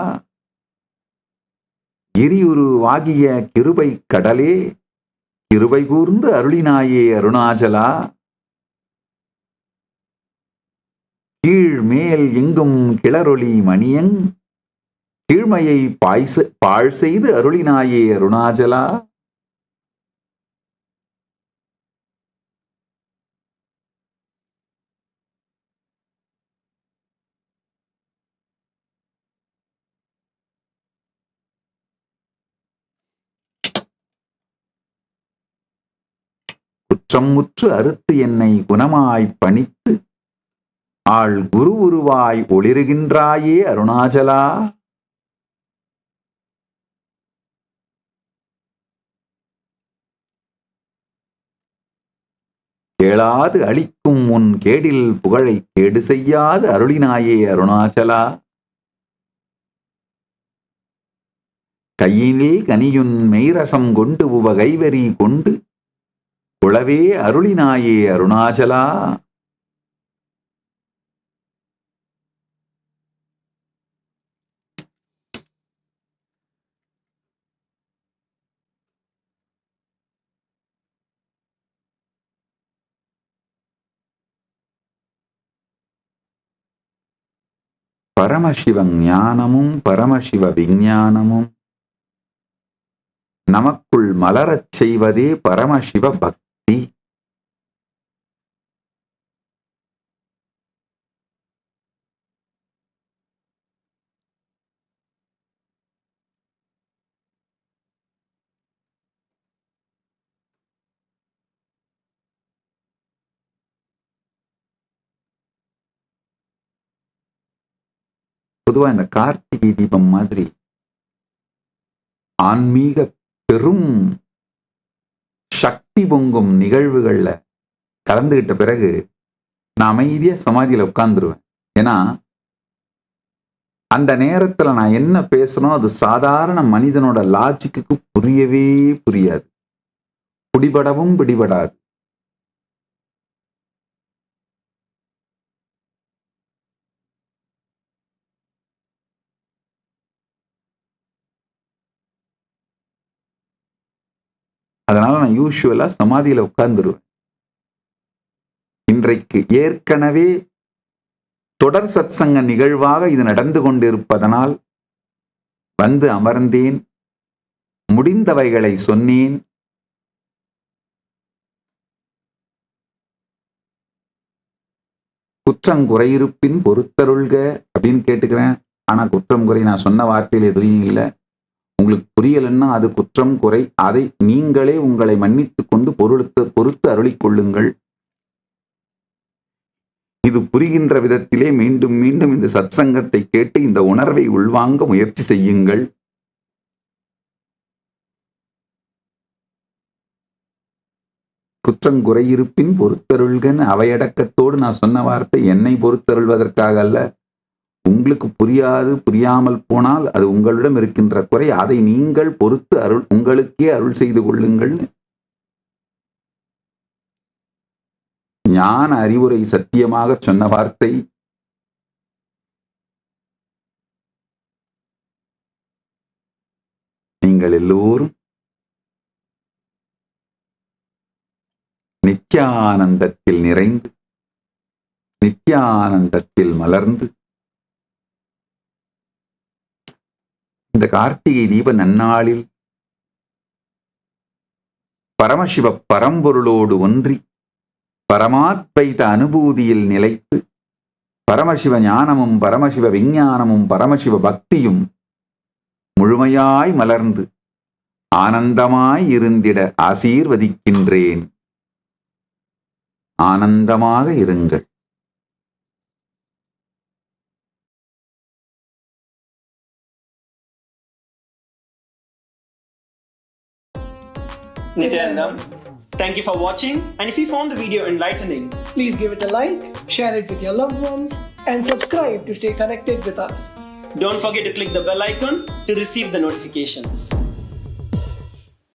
கிரியுருவாகிய கிருபை கடலே கிருபை கூர்ந்து அருளினாயே அருணாச்சலா. கீழ் மேல் எங்கும் கிளரொளி மணியங் கீழ்மையை பாழ் செய்து அருளினாயே அருணாச்சலா. குற்றம் முற்று அறுத்து என்னை குணமாய்ப் பணித்து ஆள் குரு உருவாய் ஒளிருகின்றாயே அருணாச்சலா. கேளாது அளிக்கும் உன் கேடில் புகழை கேடு செய்யாது அருளினாயே அருணாச்சலா. கையினில் கனியுன் மெய்ரசம் கொண்டு உவ கைவரி கொண்டு உளவே அருளினாயே அருணாச்சலா. பரமசிவ ஞானமும் பரமசிவ விஞ்ஞானமும் நமக்குள் மலரச் செய்வதே பரமசிவ பக்தி. பொதுவா இந்த கார்த்திகை தீபம் மாதிரி ஆன்மீக பெரும் சக்தி பொங்கும் நிகழ்வுகள்ல கலந்துகிட்ட பிறகு நான் அமைதியா சமாதியில உட்கார்ந்துருவேன். ஏன்னா அந்த நேரத்துல நான் என்ன பேசணும் அது சாதாரண மனிதனோட லாஜிக்கு புரியவே புரியாது, பிடிபடவும் பிடிபடாது. அதனால நான் யூசுவலா சமாதியில உட்கார்ந்துருவேன். இன்றைக்கு ஏற்கனவே தொடர் சத்சங்க நிகழ்வாக இது நடந்து கொண்டிருப்பதனால் வந்து அமர்ந்தேன், முடிந்தவைகளை சொன்னேன். குற்றம் குறையிருப்பின் பொறுத்தருள்க அப்படின்னு கேட்டுக்கிறேன். ஆனா குற்றம் குறை நான் சொன்ன வார்த்தையில் எதுலையும் இல்லை. உங்களுக்கு புரியலன்னா அது குற்றம் குறை, அதை நீங்களே உங்களை மன்னித்துக் கொண்டு பொறுத்து அருளிக் கொள்ளுங்கள். இது புரிகின்ற விதத்திலே மீண்டும் மீண்டும் இந்த சத்சங்கத்தை கேட்டு இந்த உணர்வை உள்வாங்க முயற்சி செய்யுங்கள். குற்றம் குறையிருப்பின் பொறுத்தருள்கன்னு அவையடக்கத்தோடு நான் சொன்ன வார்த்தை என்னை பொறுத்தருள்வதற்காக அல்ல. உங்களுக்கு புரியாது, புரியாமல் போனால் அது உங்களிடம் இருக்கின்ற குறை, அதை நீங்கள் பொறுத்து உங்களுக்கே அருள் செய்து கொள்ளுங்கள். ஞான அறிவுரை சத்தியமாக சொன்ன வார்த்தை. நீங்கள் எல்லோரும் நித்யானந்தத்தில் நிறைந்து நித்யானந்தத்தில் மலர்ந்து இந்த கார்த்திகை தீப நன்னாளில் பரமசிவ பரம்பொருளோடு ஒன்றி பரமாத்வைத அனுபூதியில் நிலைத்து பரமசிவ ஞானமும் பரமசிவ விஞ்ஞானமும் பரமசிவ பக்தியும் முழுமையாய் மலர்ந்து ஆனந்தமாய் இருந்திட ஆசீர்வதிக்கின்றேன். ஆனந்தமாக இருங்கள். Nityanandam, thank you for watching, and if you found the video enlightening, please give it a like, share it with your loved ones, and subscribe to stay connected with us. Don't forget to click the bell icon to receive the notifications.